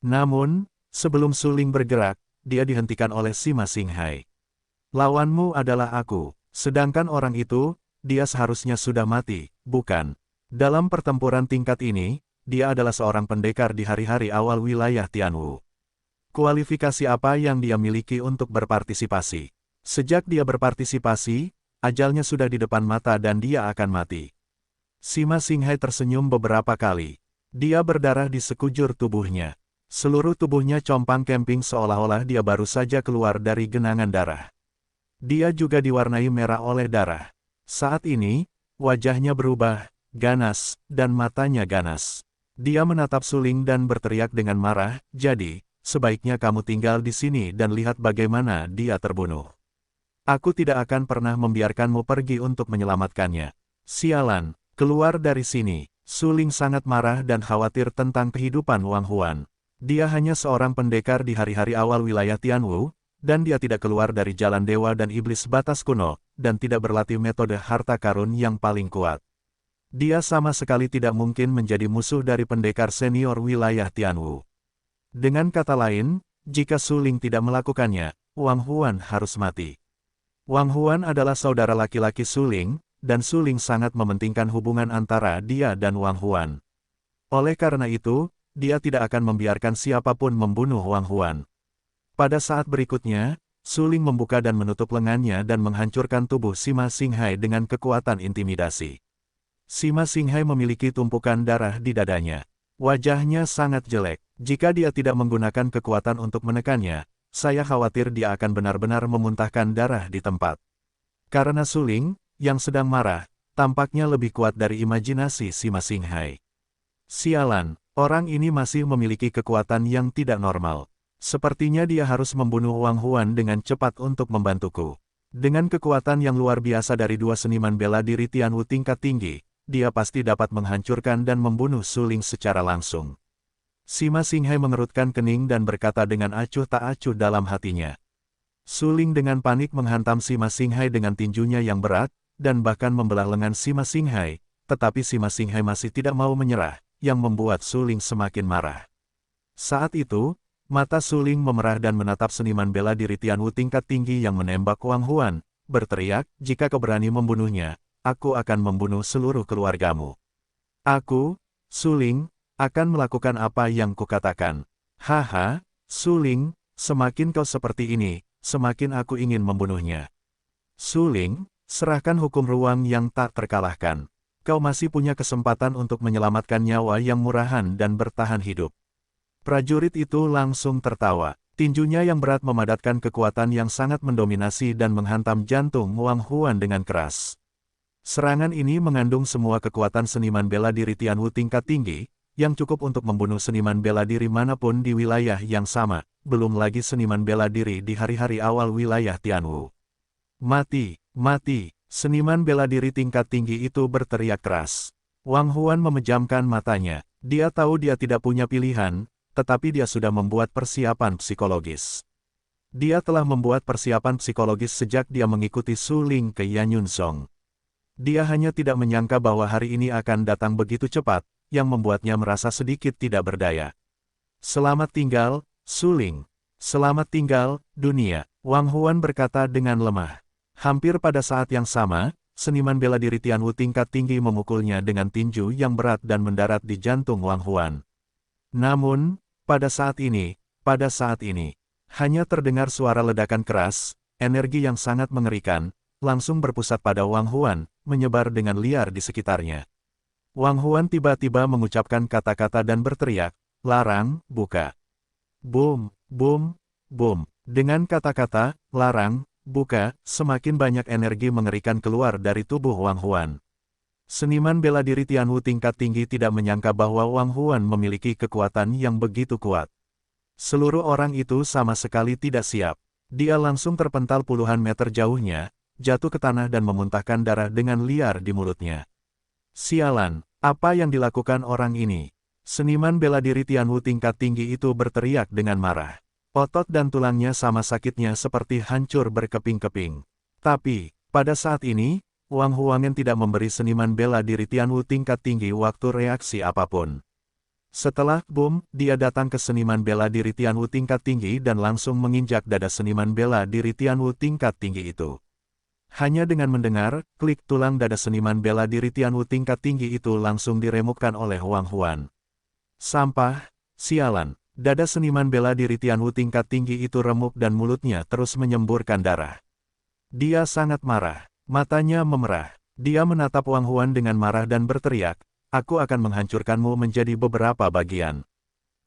Namun, sebelum Suling bergerak, dia dihentikan oleh Sima Xinghai. Lawanmu adalah aku, sedangkan orang itu, dia seharusnya sudah mati, bukan? Dalam pertempuran tingkat ini, dia adalah seorang pendekar di hari-hari awal wilayah Tianwu. Kualifikasi apa yang dia miliki untuk berpartisipasi? Sejak dia berpartisipasi, ajalnya sudah di depan mata dan dia akan mati. Sima Xinghai tersenyum beberapa kali. Dia berdarah di sekujur tubuhnya. Seluruh tubuhnya compang-camping seolah-olah dia baru saja keluar dari genangan darah. Dia juga diwarnai merah oleh darah. Saat ini, wajahnya berubah, ganas, dan matanya ganas. Dia menatap Suling dan berteriak dengan marah, "Jadi, sebaiknya kamu tinggal di sini dan lihat bagaimana dia terbunuh. Aku tidak akan pernah membiarkanmu pergi untuk menyelamatkannya. Sialan, keluar dari sini." Suling sangat marah dan khawatir tentang kehidupan Wang Huan. Dia hanya seorang pendekar di hari-hari awal wilayah Tianwu, dan dia tidak keluar dari jalan dewa dan iblis batas kuno, dan tidak berlatih metode harta karun yang paling kuat. Dia sama sekali tidak mungkin menjadi musuh dari pendekar senior wilayah Tianwu. Dengan kata lain, jika Suling tidak melakukannya, Wang Huan harus mati. Wang Huan adalah saudara laki-laki Suling, dan Suling sangat mementingkan hubungan antara dia dan Wang Huan. Oleh karena itu, dia tidak akan membiarkan siapapun membunuh Wang Huan. Pada saat berikutnya, Suling membuka dan menutup lengannya dan menghancurkan tubuh Sima Xinghai dengan kekuatan intimidasi. Sima Xinghai memiliki tumpukan darah di dadanya. Wajahnya sangat jelek. Jika dia tidak menggunakan kekuatan untuk menekannya, saya khawatir dia akan benar-benar memuntahkan darah di tempat. Karena Suling, yang sedang marah, tampaknya lebih kuat dari imajinasi Sima Xinghai. Sialan. Orang ini masih memiliki kekuatan yang tidak normal. Sepertinya dia harus membunuh Wang Huan dengan cepat untuk membantuku. Dengan kekuatan yang luar biasa dari dua seniman bela diri Tianwu tingkat tinggi, dia pasti dapat menghancurkan dan membunuh Suling secara langsung. Sima Xinghai mengerutkan kening dan berkata dengan acuh tak acuh dalam hatinya. Suling dengan panik menghantam Sima Xinghai dengan tinjunya yang berat, dan bahkan membelah lengan Sima Xinghai, tetapi Sima Xinghai masih tidak mau menyerah, yang membuat Suling semakin marah. Saat itu, mata Suling memerah dan menatap seniman bela diri Tianwu tingkat tinggi yang menembak Wang Huan, berteriak, "Jika kau berani membunuhnya, aku akan membunuh seluruh keluargamu. Aku, Suling, akan melakukan apa yang kukatakan." "Haha, Suling, semakin kau seperti ini, semakin aku ingin membunuhnya. Suling, serahkan hukum ruang yang tak terkalahkan. Kau masih punya kesempatan untuk menyelamatkan nyawa yang murahan dan bertahan hidup." Prajurit itu langsung tertawa. Tinjunya yang berat memadatkan kekuatan yang sangat mendominasi dan menghantam jantung Wang Huan dengan keras. Serangan ini mengandung semua kekuatan seniman bela diri Tianwu tingkat tinggi, yang cukup untuk membunuh seniman bela diri manapun di wilayah yang sama, belum lagi seniman bela diri di hari-hari awal wilayah Tianwu. "Mati, mati!" Seniman bela diri tingkat tinggi itu berteriak keras. Wang Huan memejamkan matanya. Dia tahu dia tidak punya pilihan, tetapi dia sudah membuat persiapan psikologis. Dia telah membuat persiapan psikologis sejak dia mengikuti Suling ke Yanyunsong. Dia hanya tidak menyangka bahwa hari ini akan datang begitu cepat, yang membuatnya merasa sedikit tidak berdaya. "Selamat tinggal, Suling. Selamat tinggal, dunia," Wang Huan berkata dengan lemah. Hampir pada saat yang sama, seniman bela diri Tianwu tingkat tinggi memukulnya dengan tinju yang berat dan mendarat di jantung Wang Huan. Namun, pada saat ini, hanya terdengar suara ledakan keras, energi yang sangat mengerikan, langsung berpusat pada Wang Huan, menyebar dengan liar di sekitarnya. Wang Huan tiba-tiba mengucapkan kata-kata dan berteriak, "Larang, buka." Boom, boom, boom. Dengan kata-kata, "Larang, buka," semakin banyak energi mengerikan keluar dari tubuh Wang Huan. Seniman bela diri Tianwu tingkat tinggi tidak menyangka bahwa Wang Huan memiliki kekuatan yang begitu kuat. Seluruh orang itu sama sekali tidak siap. Dia langsung terpental puluhan meter jauhnya, jatuh ke tanah dan memuntahkan darah dengan liar di mulutnya. Sialan, apa yang dilakukan orang ini? Seniman bela diri Tianwu tingkat tinggi itu berteriak dengan marah. Otot dan tulangnya sama sakitnya seperti hancur berkeping-keping. Tapi, pada saat ini, Wang Huangen tidak memberi seniman bela diri Tianwu tingkat tinggi waktu reaksi apapun. Setelah boom, dia datang ke seniman bela diri Tianwu tingkat tinggi dan langsung menginjak dada seniman bela diri Tianwu tingkat tinggi itu. Hanya dengan mendengar, klik tulang dada seniman bela diri Tianwu tingkat tinggi itu langsung diremukkan oleh Wang Huan. Sampah, sialan, dada seniman bela diri Tianwu tingkat tinggi itu remuk dan mulutnya terus menyemburkan darah. Dia sangat marah. Matanya memerah. Dia menatap Wang Huan dengan marah dan berteriak, "Aku akan menghancurkanmu menjadi beberapa bagian."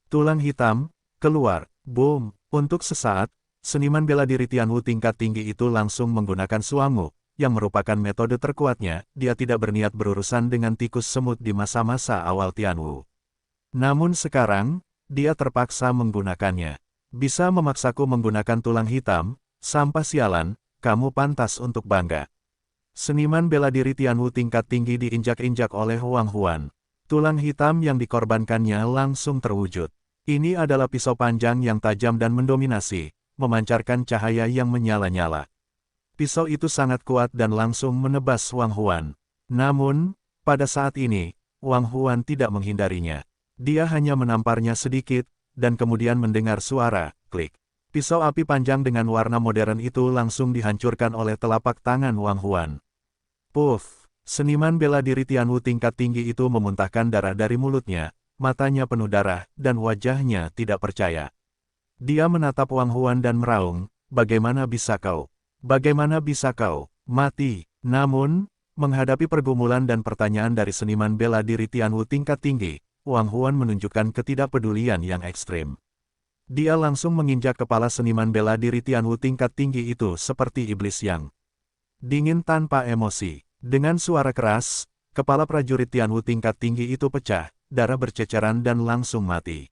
Tulang hitam, keluar, boom. Untuk sesaat, seniman bela diri Tianwu tingkat tinggi itu langsung menggunakan Suangu, yang merupakan metode terkuatnya. Dia tidak berniat berurusan dengan tikus semut di masa-masa awal Tianwu. Namun sekarang, dia terpaksa menggunakannya. Bisa memaksaku menggunakan tulang hitam, sampah sialan, kamu pantas untuk bangga. Seniman bela diri Tianwu tingkat tinggi diinjak-injak oleh Wang Huan. Tulang hitam yang dikorbankannya langsung terwujud. Ini adalah pisau panjang yang tajam dan mendominasi, memancarkan cahaya yang menyala-nyala. Pisau itu sangat kuat dan langsung menebas Wang Huan. Namun, pada saat ini, Wang Huan tidak menghindarinya. Dia hanya menamparnya sedikit, dan kemudian mendengar suara, klik. Pisau api panjang dengan warna modern itu langsung dihancurkan oleh telapak tangan Wang Huan. Puff! Seniman bela diri Tianwu tingkat tinggi itu memuntahkan darah dari mulutnya, matanya penuh darah, dan wajahnya tidak percaya. Dia menatap Wang Huan dan meraung, "Bagaimana bisa kau? Bagaimana bisa kau mati?" Namun, menghadapi pergumulan dan pertanyaan dari seniman bela diri Tianwu tingkat tinggi, Wang Huan menunjukkan ketidakpedulian yang ekstrim. Dia langsung menginjak kepala seniman bela diri Tianwu tingkat tinggi itu seperti iblis yang dingin tanpa emosi. Dengan suara keras, kepala prajurit Tianwu tingkat tinggi itu pecah, darah berceceran dan langsung mati.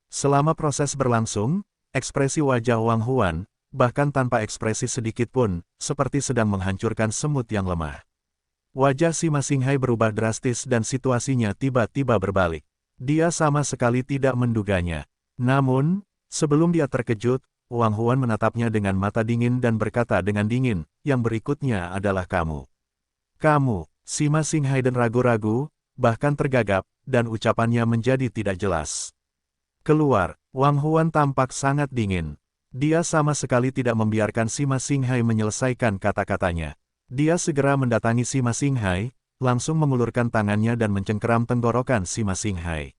Selama proses berlangsung, ekspresi wajah Wang Huan, bahkan tanpa ekspresi sedikit pun, seperti sedang menghancurkan semut yang lemah. Wajah Sima Xinghai berubah drastis dan situasinya tiba-tiba berbalik. Dia sama sekali tidak menduganya. Namun, sebelum dia terkejut, Wang Huan menatapnya dengan mata dingin dan berkata dengan dingin, "Yang berikutnya adalah kamu." "Kamu," Sima Xinghai dan ragu-ragu, bahkan tergagap, dan ucapannya menjadi tidak jelas. Keluar, Wang Huan tampak sangat dingin. Dia sama sekali tidak membiarkan Sima Xinghai menyelesaikan kata-katanya. Dia segera mendatangi Sima Xinghai, langsung mengulurkan tangannya dan mencengkeram tenggorokan Sima Xinghai.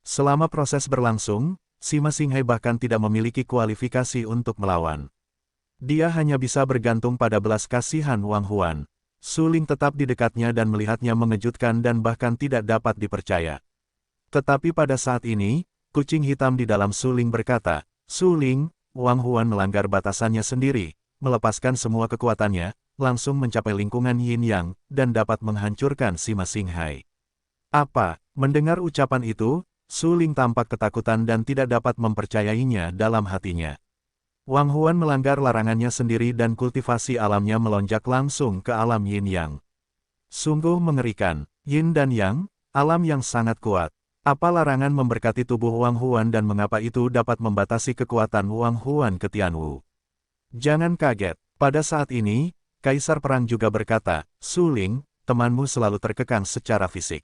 Selama proses berlangsung, Sima Xinghai bahkan tidak memiliki kualifikasi untuk melawan. Dia hanya bisa bergantung pada belas kasihan Wang Huan. Su Ling tetap di dekatnya dan melihatnya mengejutkan dan bahkan tidak dapat dipercaya. Tetapi pada saat ini, kucing hitam di dalam Su Ling berkata, "Su Ling," Wang Huan melanggar batasannya sendiri, melepaskan semua kekuatannya, langsung mencapai lingkungan Yin Yang, dan dapat menghancurkan Sima Xinghai. Apa? Mendengar ucapan itu, Su Ling tampak ketakutan dan tidak dapat mempercayainya dalam hatinya. Wang Huan melanggar larangannya sendiri dan kultivasi alamnya melonjak langsung ke alam Yin Yang. Sungguh mengerikan, Yin dan Yang, alam yang sangat kuat. Apa larangan memberkati tubuh Wang Huan dan mengapa itu dapat membatasi kekuatan Wang Huan ke Tianwu? Jangan kaget, pada saat ini, Kaisar Perang juga berkata, "Su Ling, temanmu selalu terkekang secara fisik.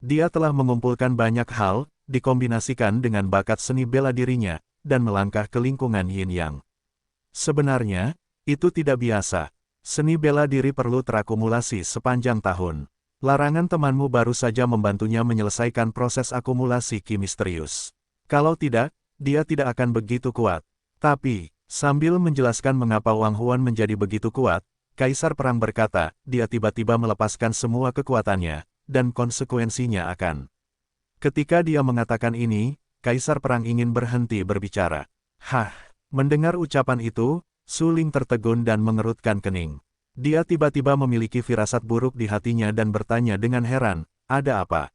Dia telah mengumpulkan banyak hal, dikombinasikan dengan bakat seni bela dirinya, dan melangkah ke lingkungan Yin Yang. Sebenarnya, itu tidak biasa. Seni bela diri perlu terakumulasi sepanjang tahun. Larangan temanmu baru saja membantunya menyelesaikan proses akumulasi ki misterius. Kalau tidak, dia tidak akan begitu kuat." Tapi, sambil menjelaskan mengapa Wang Huan menjadi begitu kuat, Kaisar Perang berkata, dia tiba-tiba melepaskan semua kekuatannya, dan konsekuensinya akan. Ketika dia mengatakan ini, Kaisar Perang ingin berhenti berbicara. Mendengar ucapan itu, Su Ling tertegun dan mengerutkan kening. Dia tiba-tiba memiliki firasat buruk di hatinya dan bertanya dengan heran, ada apa?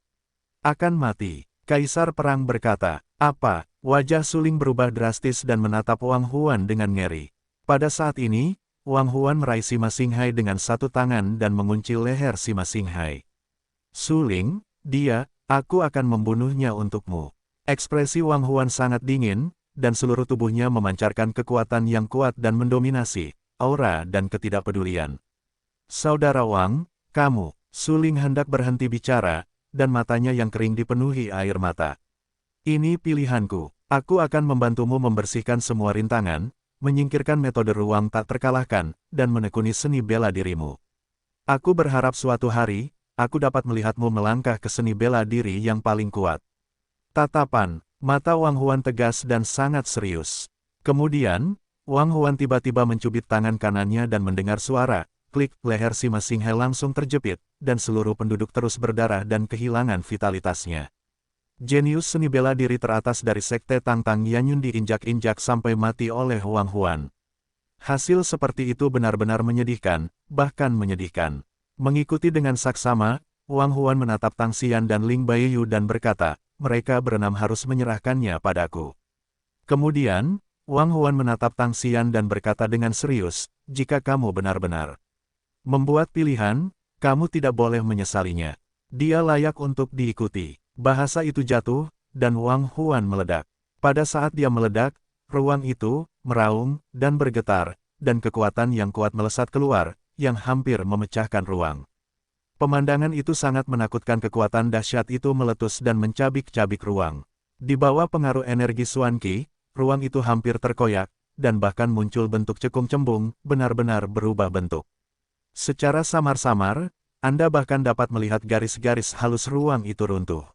Akan mati. Kaisar Perang berkata, apa? Wajah Suling berubah drastis dan menatap Wang Huan dengan ngeri. Pada saat ini, Wang Huan meraih Sima Xinghai dengan satu tangan dan mengunci leher Sima Xinghai. Suling, aku akan membunuhnya untukmu. Ekspresi Wang Huan sangat dingin, dan seluruh tubuhnya memancarkan kekuatan yang kuat dan mendominasi aura dan ketidakpedulian. Saudara Wang, kamu, Suling hendak berhenti bicara, dan matanya yang kering dipenuhi air mata. Ini pilihanku, aku akan membantumu membersihkan semua rintangan, menyingkirkan metode ruang tak terkalahkan, dan menekuni seni bela dirimu. Aku berharap suatu hari, aku dapat melihatmu melangkah ke seni bela diri yang paling kuat. Tatapan mata Wang Huan tegas dan sangat serius. Kemudian, Wang Huan tiba-tiba mencubit tangan kanannya dan mendengar suara, klik, leher Sima Xinghai langsung terjepit, dan seluruh penduduk terus berdarah dan kehilangan vitalitasnya. Jenius seni bela diri teratas dari Sekte Tang Tang Yanyun diinjak-injak sampai mati oleh Wang Huan. Hasil seperti itu benar-benar menyedihkan, bahkan menyedihkan. Mengikuti dengan saksama, Wang Huan menatap Tang Xian dan Ling Baiyu dan berkata, mereka berenam harus menyerahkannya padaku. Kemudian, Wang Huan menatap Tang Xian dan berkata dengan serius, jika kamu benar-benar membuat pilihan, kamu tidak boleh menyesalinya. Dia layak untuk diikuti. Bahasa itu jatuh, dan Wang Huan meledak. Pada saat dia meledak, ruang itu meraung dan bergetar, dan kekuatan yang kuat melesat keluar, yang hampir memecahkan ruang. Pemandangan itu sangat menakutkan. Kekuatan dahsyat itu meletus dan mencabik-cabik ruang. Di bawah pengaruh energi Xuan Qi, ruang itu hampir terkoyak, dan bahkan muncul bentuk cekung cembung, benar-benar berubah bentuk. Secara samar-samar, Anda bahkan dapat melihat garis-garis halus ruang itu runtuh.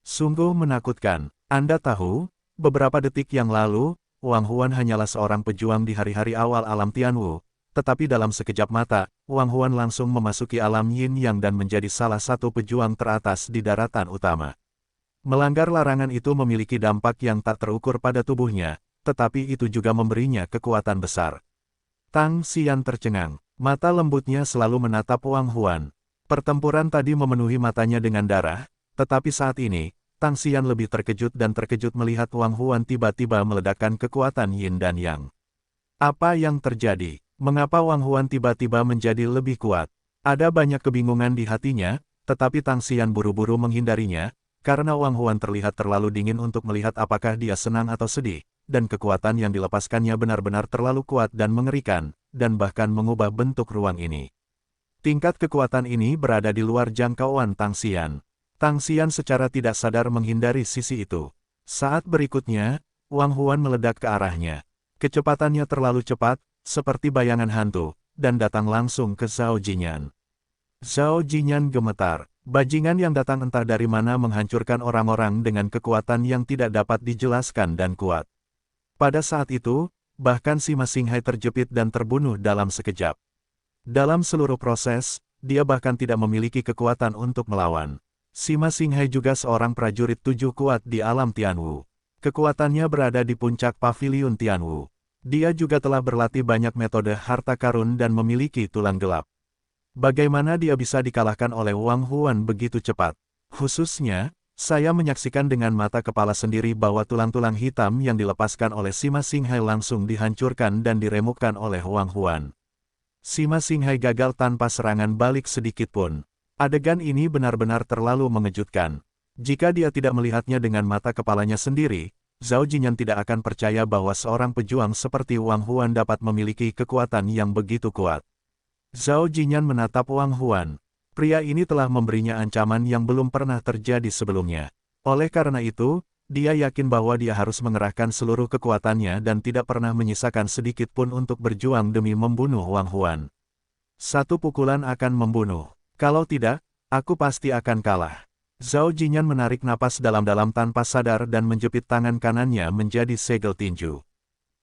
Sungguh menakutkan. Anda tahu, beberapa detik yang lalu, Wang Huan hanyalah seorang pejuang di hari-hari awal alam Tianwu, tetapi dalam sekejap mata, Wang Huan langsung memasuki alam Yin Yang dan menjadi salah satu pejuang teratas di daratan utama. Melanggar larangan itu memiliki dampak yang tak terukur pada tubuhnya, tetapi itu juga memberinya kekuatan besar. Tang Xian tercengang. Mata lembutnya selalu menatap Wang Huan. Pertempuran tadi memenuhi matanya dengan darah, tetapi saat ini, Tang Xian lebih terkejut dan terkejut melihat Wang Huan tiba-tiba meledakkan kekuatan Yin dan Yang. Apa yang terjadi? Mengapa Wang Huan tiba-tiba menjadi lebih kuat? Ada banyak kebingungan di hatinya, tetapi Tang Xian buru-buru menghindarinya, karena Wang Huan terlihat terlalu dingin untuk melihat apakah dia senang atau sedih, dan kekuatan yang dilepaskannya benar-benar terlalu kuat dan mengerikan, dan bahkan mengubah bentuk ruang ini. Tingkat kekuatan ini berada di luar jangkauan Tang Xian. Tang Xian secara tidak sadar menghindari sisi itu. Saat berikutnya, Wang Huan meledak ke arahnya. Kecepatannya terlalu cepat, seperti bayangan hantu, dan datang langsung ke Zhao Jinyan. Zhao Jinyan gemetar. Bajingan yang datang entah dari mana menghancurkan orang-orang dengan kekuatan yang tidak dapat dijelaskan dan kuat. Pada saat itu, bahkan Sima Xinghai terjepit dan terbunuh dalam sekejap. Dalam seluruh proses, dia bahkan tidak memiliki kekuatan untuk melawan. Sima Xinghai juga seorang prajurit 7 kuat di alam Tianwu. Kekuatannya berada di puncak paviliun Tianwu. Dia juga telah berlatih banyak metode harta karun dan memiliki tulang gelap. Bagaimana dia bisa dikalahkan oleh Wang Huan begitu cepat? Khususnya, saya menyaksikan dengan mata kepala sendiri bahwa tulang-tulang hitam yang dilepaskan oleh Sima Xinghai langsung dihancurkan dan diremukkan oleh Wang Huan. Sima Xinghai gagal tanpa serangan balik sedikit pun. Adegan ini benar-benar terlalu mengejutkan. Jika dia tidak melihatnya dengan mata kepalanya sendiri, Zhao Jinyan tidak akan percaya bahwa seorang pejuang seperti Wang Huan dapat memiliki kekuatan yang begitu kuat. Zhao Jinyan menatap Wang Huan. Pria ini telah memberinya ancaman yang belum pernah terjadi sebelumnya. Oleh karena itu, dia yakin bahwa dia harus mengerahkan seluruh kekuatannya dan tidak pernah menyisakan sedikit pun untuk berjuang demi membunuh Wang Huan. Satu pukulan akan membunuh. Kalau tidak, aku pasti akan kalah. Zhao Jinyan menarik napas dalam-dalam tanpa sadar dan menjepit tangan kanannya menjadi segel tinju.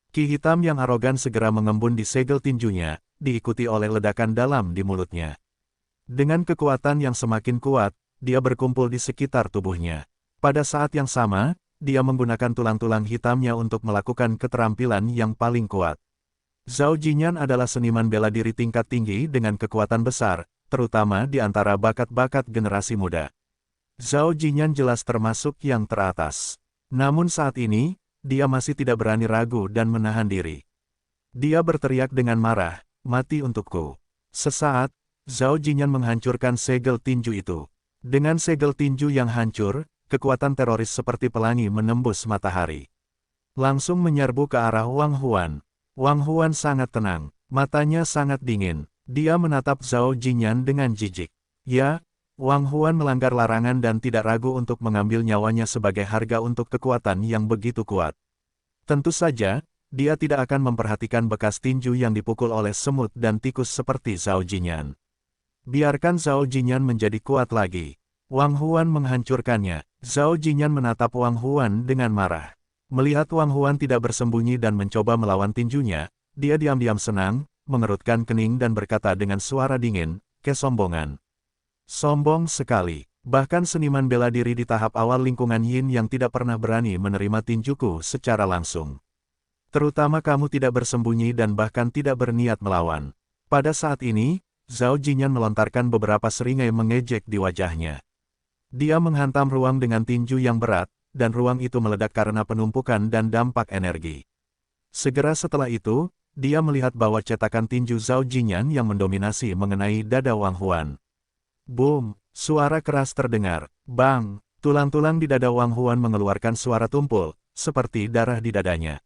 Ki hitam yang arogan segera mengembun di segel tinjunya, diikuti oleh ledakan dalam di mulutnya. Dengan kekuatan yang semakin kuat, dia berkumpul di sekitar tubuhnya. Pada saat yang sama, dia menggunakan tulang-tulang hitamnya untuk melakukan keterampilan yang paling kuat. Zhao Jinyan adalah seniman bela diri tingkat tinggi dengan kekuatan besar, terutama di antara bakat-bakat generasi muda. Zhao Jinyan jelas termasuk yang teratas. Namun saat ini, dia masih tidak berani ragu dan menahan diri. Dia berteriak dengan marah, "Mati untukku." Sesaat, Zhao Jinyan menghancurkan segel tinju itu. Dengan segel tinju yang hancur, kekuatan teroris seperti pelangi menembus matahari. Langsung menyerbu ke arah Wang Huan. Wang Huan sangat tenang, matanya sangat dingin. Dia menatap Zhao Jinyan dengan jijik. Ya, Wang Huan melanggar larangan dan tidak ragu untuk mengambil nyawanya sebagai harga untuk kekuatan yang begitu kuat. Tentu saja, dia tidak akan memperhatikan bekas tinju yang dipukul oleh semut dan tikus seperti Zhao Jinyan. Biarkan Zhao Jinyan menjadi kuat lagi. Wang Huan menghancurkannya. Zhao Jinyan menatap Wang Huan dengan marah. Melihat Wang Huan tidak bersembunyi dan mencoba melawan tinjunya, dia diam-diam senang, mengerutkan kening dan berkata dengan suara dingin, "Kesombongan. Sombong sekali. Bahkan seniman bela diri di tahap awal lingkungan Yin yang tidak pernah berani menerima tinjuku secara langsung. Terutama kamu tidak bersembunyi dan bahkan tidak berniat melawan." Pada saat ini, Zhao Jinyan melontarkan beberapa seringai mengejek di wajahnya. Dia menghantam ruang dengan tinju yang berat, dan ruang itu meledak karena penumpukan dan dampak energi. Segera setelah itu, dia melihat bahwa cetakan tinju Zhao Jinyan yang mendominasi mengenai dada Wang Huan. Boom! Suara keras terdengar. Bang! Tulang-tulang di dada Wang Huan mengeluarkan suara tumpul, seperti darah di dadanya.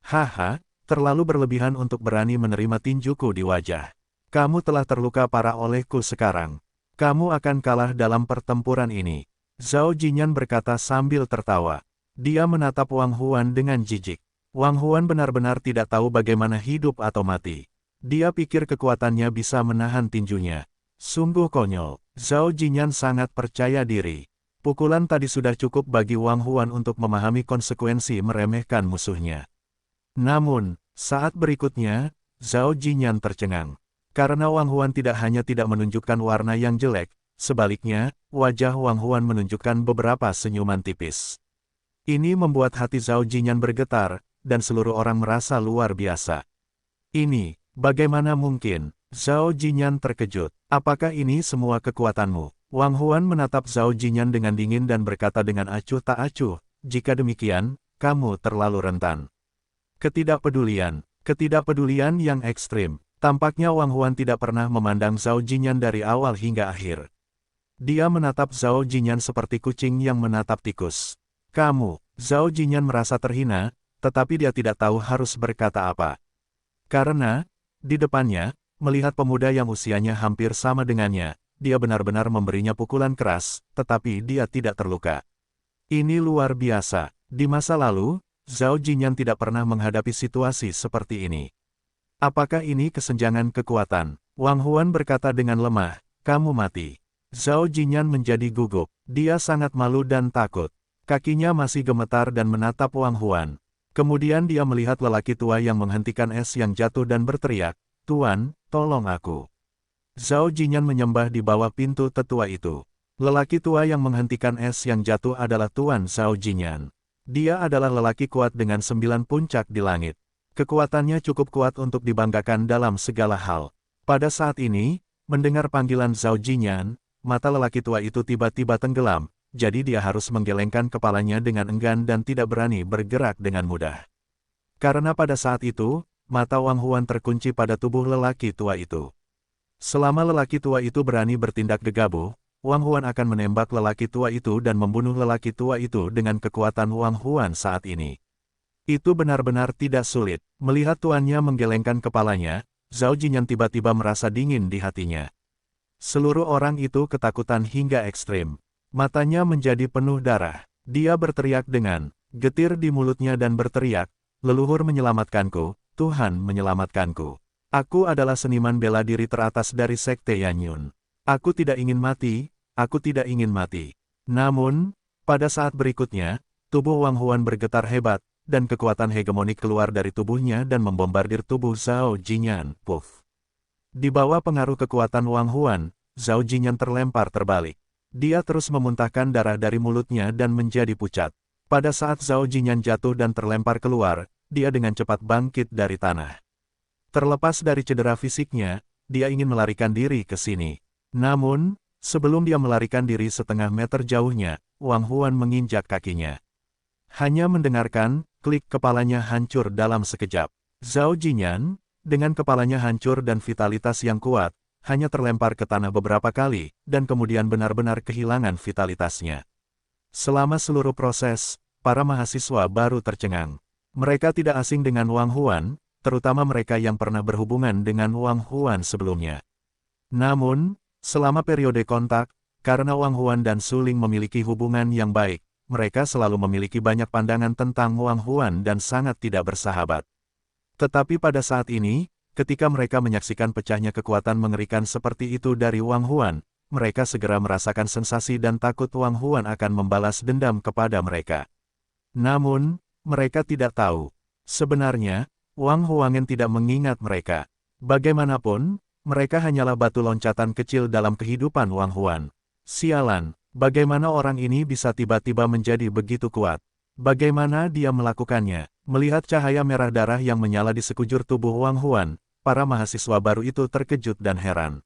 Haha, terlalu berlebihan untuk berani menerima tinjuku di wajah. Kamu telah terluka parah olehku sekarang. Kamu akan kalah dalam pertempuran ini. Zhao Jinyan berkata sambil tertawa. Dia menatap Wang Huan dengan jijik. Wang Huan benar-benar tidak tahu bagaimana hidup atau mati. Dia pikir kekuatannya bisa menahan tinjunya. Sungguh konyol. Zhao Jinyan sangat percaya diri. Pukulan tadi sudah cukup bagi Wang Huan untuk memahami konsekuensi meremehkan musuhnya. Namun, saat berikutnya, Zhao Jinyan tercengang. Karena Wang Huan tidak hanya tidak menunjukkan warna yang jelek, sebaliknya, wajah Wang Huan menunjukkan beberapa senyuman tipis. Ini membuat hati Zhao Jinyan bergetar, dan seluruh orang merasa luar biasa. Ini, bagaimana mungkin? Zhao Jinyan terkejut. Apakah ini semua kekuatanmu? Wang Huan menatap Zhao Jinyan dengan dingin dan berkata dengan acuh tak acuh, "Jika demikian, kamu terlalu rentan." Ketidakpedulian yang ekstrim. Tampaknya Wang Huan tidak pernah memandang Zhao Jinyan dari awal hingga akhir. Dia menatap Zhao Jinyan seperti kucing yang menatap tikus. Zhao Jinyan merasa terhina, tetapi dia tidak tahu harus berkata apa. Karena, di depannya, melihat pemuda yang usianya hampir sama dengannya, dia benar-benar memberinya pukulan keras, tetapi dia tidak terluka. Ini luar biasa. Di masa lalu, Zhao Jinyan tidak pernah menghadapi situasi seperti ini. Apakah ini kesenjangan kekuatan? Wang Huan berkata dengan lemah, "Kamu mati." Zhao Jinyan menjadi gugup. Dia sangat malu dan takut. Kakinya masih gemetar dan menatap Wang Huan. Kemudian dia melihat lelaki tua yang menghentikan es yang jatuh dan berteriak, "Tuan, tolong aku." Zhao Jinyan menyembah di bawah pintu tetua itu. Lelaki tua yang menghentikan es yang jatuh adalah Tuan Zhao Jinyan. Dia adalah lelaki kuat dengan 9 puncak di langit. Kekuatannya cukup kuat untuk dibanggakan dalam segala hal. Pada saat ini, mendengar panggilan Zhao Jinyan, mata lelaki tua itu tiba-tiba tenggelam, jadi dia harus menggelengkan kepalanya dengan enggan dan tidak berani bergerak dengan mudah. Karena pada saat itu, mata Wang Huan terkunci pada tubuh lelaki tua itu. Selama lelaki tua itu berani bertindak gegabah, Wang Huan akan menembak lelaki tua itu dan membunuh lelaki tua itu dengan kekuatan Wang Huan saat ini. Itu benar-benar tidak sulit. Melihat tuannya menggelengkan kepalanya, Zhao Jinyan tiba-tiba merasa dingin di hatinya. Seluruh orang itu ketakutan hingga ekstrim. Matanya menjadi penuh darah. Dia berteriak dengan getir di mulutnya dan berteriak, "Leluhur menyelamatkanku, Tuhan menyelamatkanku. Aku adalah seniman bela diri teratas dari Sekte Yanyun. Aku tidak ingin mati, aku tidak ingin mati." Namun, pada saat berikutnya, tubuh Wang Huan bergetar hebat, dan kekuatan hegemonik keluar dari tubuhnya dan membombardir tubuh Zhao Jinyan. Puff. Di bawah pengaruh kekuatan Wang Huan, Zhao Jinyan terlempar terbalik. Dia terus memuntahkan darah dari mulutnya dan menjadi pucat. Pada saat Zhao Jinyan jatuh dan terlempar keluar, dia dengan cepat bangkit dari tanah. Terlepas dari cedera fisiknya, dia ingin melarikan diri ke sini. Namun, sebelum dia melarikan diri setengah meter jauhnya, Wang Huan menginjak kakinya. Hanya mendengarkan, klik kepalanya hancur dalam sekejap. Zhao Jinyan, dengan kepalanya hancur dan vitalitas yang kuat, hanya terlempar ke tanah beberapa kali, dan kemudian benar-benar kehilangan vitalitasnya. Selama seluruh proses, para mahasiswa baru tercengang. Mereka tidak asing dengan Wang Huan, terutama mereka yang pernah berhubungan dengan Wang Huan sebelumnya. Namun, selama periode kontak, karena Wang Huan dan Su Ling memiliki hubungan yang baik, mereka selalu memiliki banyak pandangan tentang Wang Huan dan sangat tidak bersahabat. Tetapi pada saat ini, ketika mereka menyaksikan pecahnya kekuatan mengerikan seperti itu dari Wang Huan, mereka segera merasakan sensasi dan takut Wang Huan akan membalas dendam kepada mereka. Namun, mereka tidak tahu. Sebenarnya, Wang Huangen tidak mengingat mereka. Bagaimanapun, mereka hanyalah batu loncatan kecil dalam kehidupan Wang Huan. Sialan, bagaimana orang ini bisa tiba-tiba menjadi begitu kuat? Bagaimana dia melakukannya? Melihat cahaya merah darah yang menyala di sekujur tubuh Wang Huan, para mahasiswa baru itu terkejut dan heran.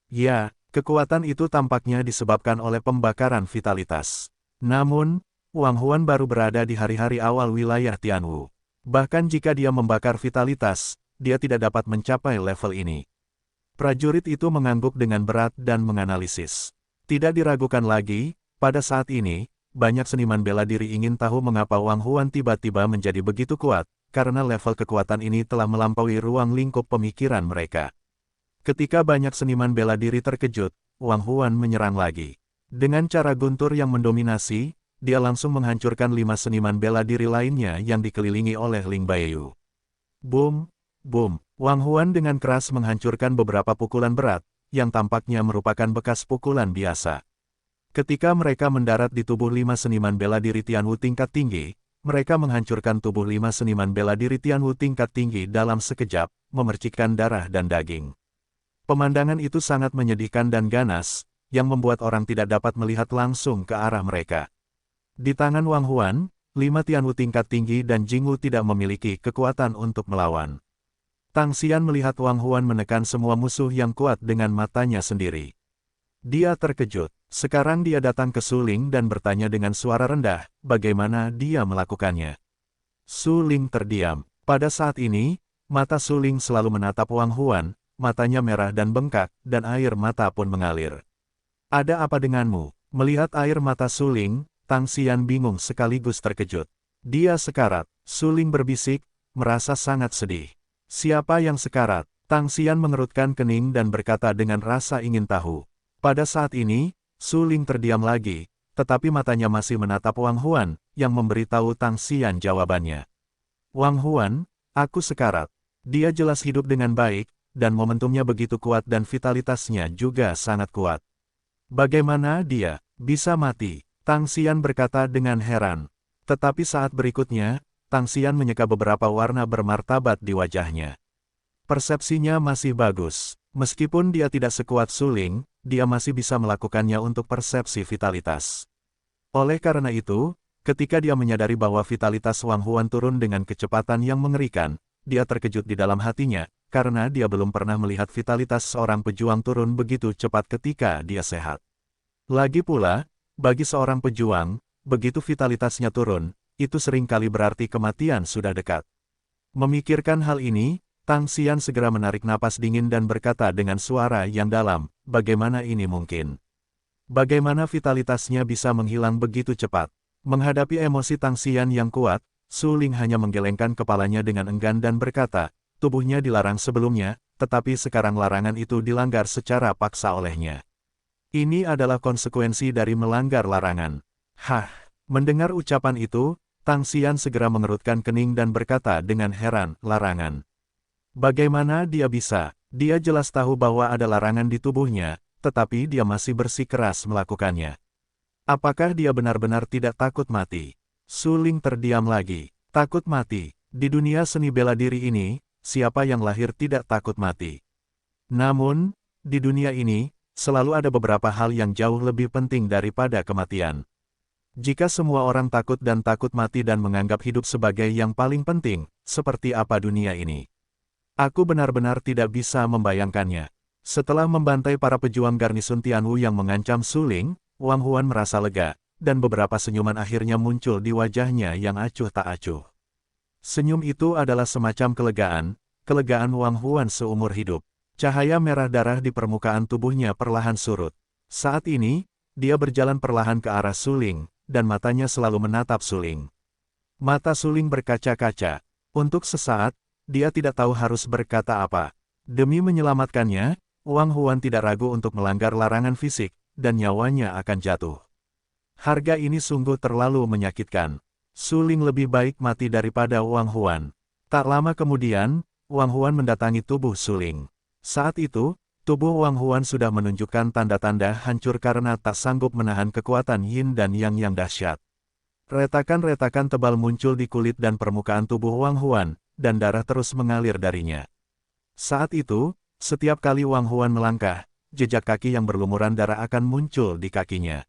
Ya, kekuatan itu tampaknya disebabkan oleh pembakaran vitalitas. Namun, Wang Huan baru berada di hari-hari awal wilayah Tianwu. Bahkan jika dia membakar vitalitas, dia tidak dapat mencapai level ini. Prajurit itu mengangguk dengan berat dan menganalisis. Tidak diragukan lagi, pada saat ini, banyak seniman bela diri ingin tahu mengapa Wang Huan tiba-tiba menjadi begitu kuat, karena level kekuatan ini telah melampaui ruang lingkup pemikiran mereka. Ketika banyak seniman bela diri terkejut, Wang Huan menyerang lagi. Dengan cara guntur yang mendominasi, dia langsung menghancurkan 5 seniman bela diri lainnya yang dikelilingi oleh Ling Baiyu. Boom, boom, Wang Huan dengan keras menghancurkan beberapa pukulan berat, yang tampaknya merupakan bekas pukulan biasa. Ketika mereka mendarat di tubuh 5 seniman bela diri Tianwu tingkat tinggi, mereka menghancurkan tubuh 5 seniman bela diri Tianwu tingkat tinggi dalam sekejap, memercikkan darah dan daging. Pemandangan itu sangat menyedihkan dan ganas, yang membuat orang tidak dapat melihat langsung ke arah mereka. Di tangan Wang Huan, 5 Tianwu tingkat tinggi dan Jingwu tidak memiliki kekuatan untuk melawan. Tang Xian melihat Wang Huan menekan semua musuh yang kuat dengan matanya sendiri. Dia terkejut. Sekarang dia datang ke Su Ling dan bertanya dengan suara rendah, bagaimana dia melakukannya. Su Ling terdiam. Pada saat ini, mata Su Ling selalu menatap Wang Huan, matanya merah dan bengkak, dan air mata pun mengalir. Ada apa denganmu? Melihat air mata Su Ling, Tang Xian bingung sekaligus terkejut. Dia sekarat. Su Ling berbisik, merasa sangat sedih. Siapa yang sekarat? Tang Xian mengerutkan kening dan berkata dengan rasa ingin tahu. Pada saat ini, Su Ling terdiam lagi, tetapi matanya masih menatap Wang Huan, yang memberitahu Tang Xian jawabannya. Wang Huan, aku sekarat. Dia jelas hidup dengan baik, dan momentumnya begitu kuat dan vitalitasnya juga sangat kuat. Bagaimana dia bisa mati? Tang Xian berkata dengan heran. Tetapi saat berikutnya, Tang Xian menyeka beberapa warna bermartabat di wajahnya. Persepsinya masih bagus. Meskipun dia tidak sekuat Su Ling, dia masih bisa melakukannya untuk persepsi vitalitas. Oleh karena itu, ketika dia menyadari bahwa vitalitas Wang Huan turun dengan kecepatan yang mengerikan, dia terkejut di dalam hatinya, karena dia belum pernah melihat vitalitas seorang pejuang turun begitu cepat ketika dia sehat. Lagi pula, bagi seorang pejuang, begitu vitalitasnya turun, itu seringkali berarti kematian sudah dekat. Memikirkan hal ini, Tang Xian segera menarik napas dingin dan berkata dengan suara yang dalam, bagaimana ini mungkin? Bagaimana vitalitasnya bisa menghilang begitu cepat? Menghadapi emosi Tang Xian yang kuat, Su Ling hanya menggelengkan kepalanya dengan enggan dan berkata, tubuhnya dilarang sebelumnya, tetapi sekarang larangan itu dilanggar secara paksa olehnya. Ini adalah konsekuensi dari melanggar larangan. Hah, mendengar ucapan itu, Tang Xian segera mengerutkan kening dan berkata dengan heran, larangan. Bagaimana dia bisa? Dia jelas tahu bahwa ada larangan di tubuhnya, tetapi dia masih bersikeras melakukannya. Apakah dia benar-benar tidak takut mati? Su Ling terdiam lagi. Takut mati. Di dunia seni bela diri ini, siapa yang lahir tidak takut mati? Namun, di dunia ini, selalu ada beberapa hal yang jauh lebih penting daripada kematian. Jika semua orang takut mati dan menganggap hidup sebagai yang paling penting, seperti apa dunia ini? Aku benar-benar tidak bisa membayangkannya. Setelah membantai para pejuang garnison Tianwu yang mengancam Su Ling, Wang Huan merasa lega, dan beberapa senyuman akhirnya muncul di wajahnya yang acuh tak acuh. Senyum itu adalah semacam kelegaan Wang Huan seumur hidup. Cahaya merah darah di permukaan tubuhnya perlahan surut. Saat ini, dia berjalan perlahan ke arah Su Ling, dan matanya selalu menatap Su Ling. Mata Su Ling berkaca-kaca. Untuk sesaat, dia tidak tahu harus berkata apa. Demi menyelamatkannya, Wang Huan tidak ragu untuk melanggar larangan fisik, dan nyawanya akan jatuh. Harga ini sungguh terlalu menyakitkan. Su Ling lebih baik mati daripada Wang Huan. Tak lama kemudian, Wang Huan mendatangi tubuh Su Ling. Saat itu, tubuh Wang Huan sudah menunjukkan tanda-tanda hancur karena tak sanggup menahan kekuatan yin dan yang dahsyat. Retakan-retakan tebal muncul di kulit dan permukaan tubuh Wang Huan, dan darah terus mengalir darinya. Saat itu, setiap kali Wang Huan melangkah, jejak kaki yang berlumuran darah akan muncul di kakinya.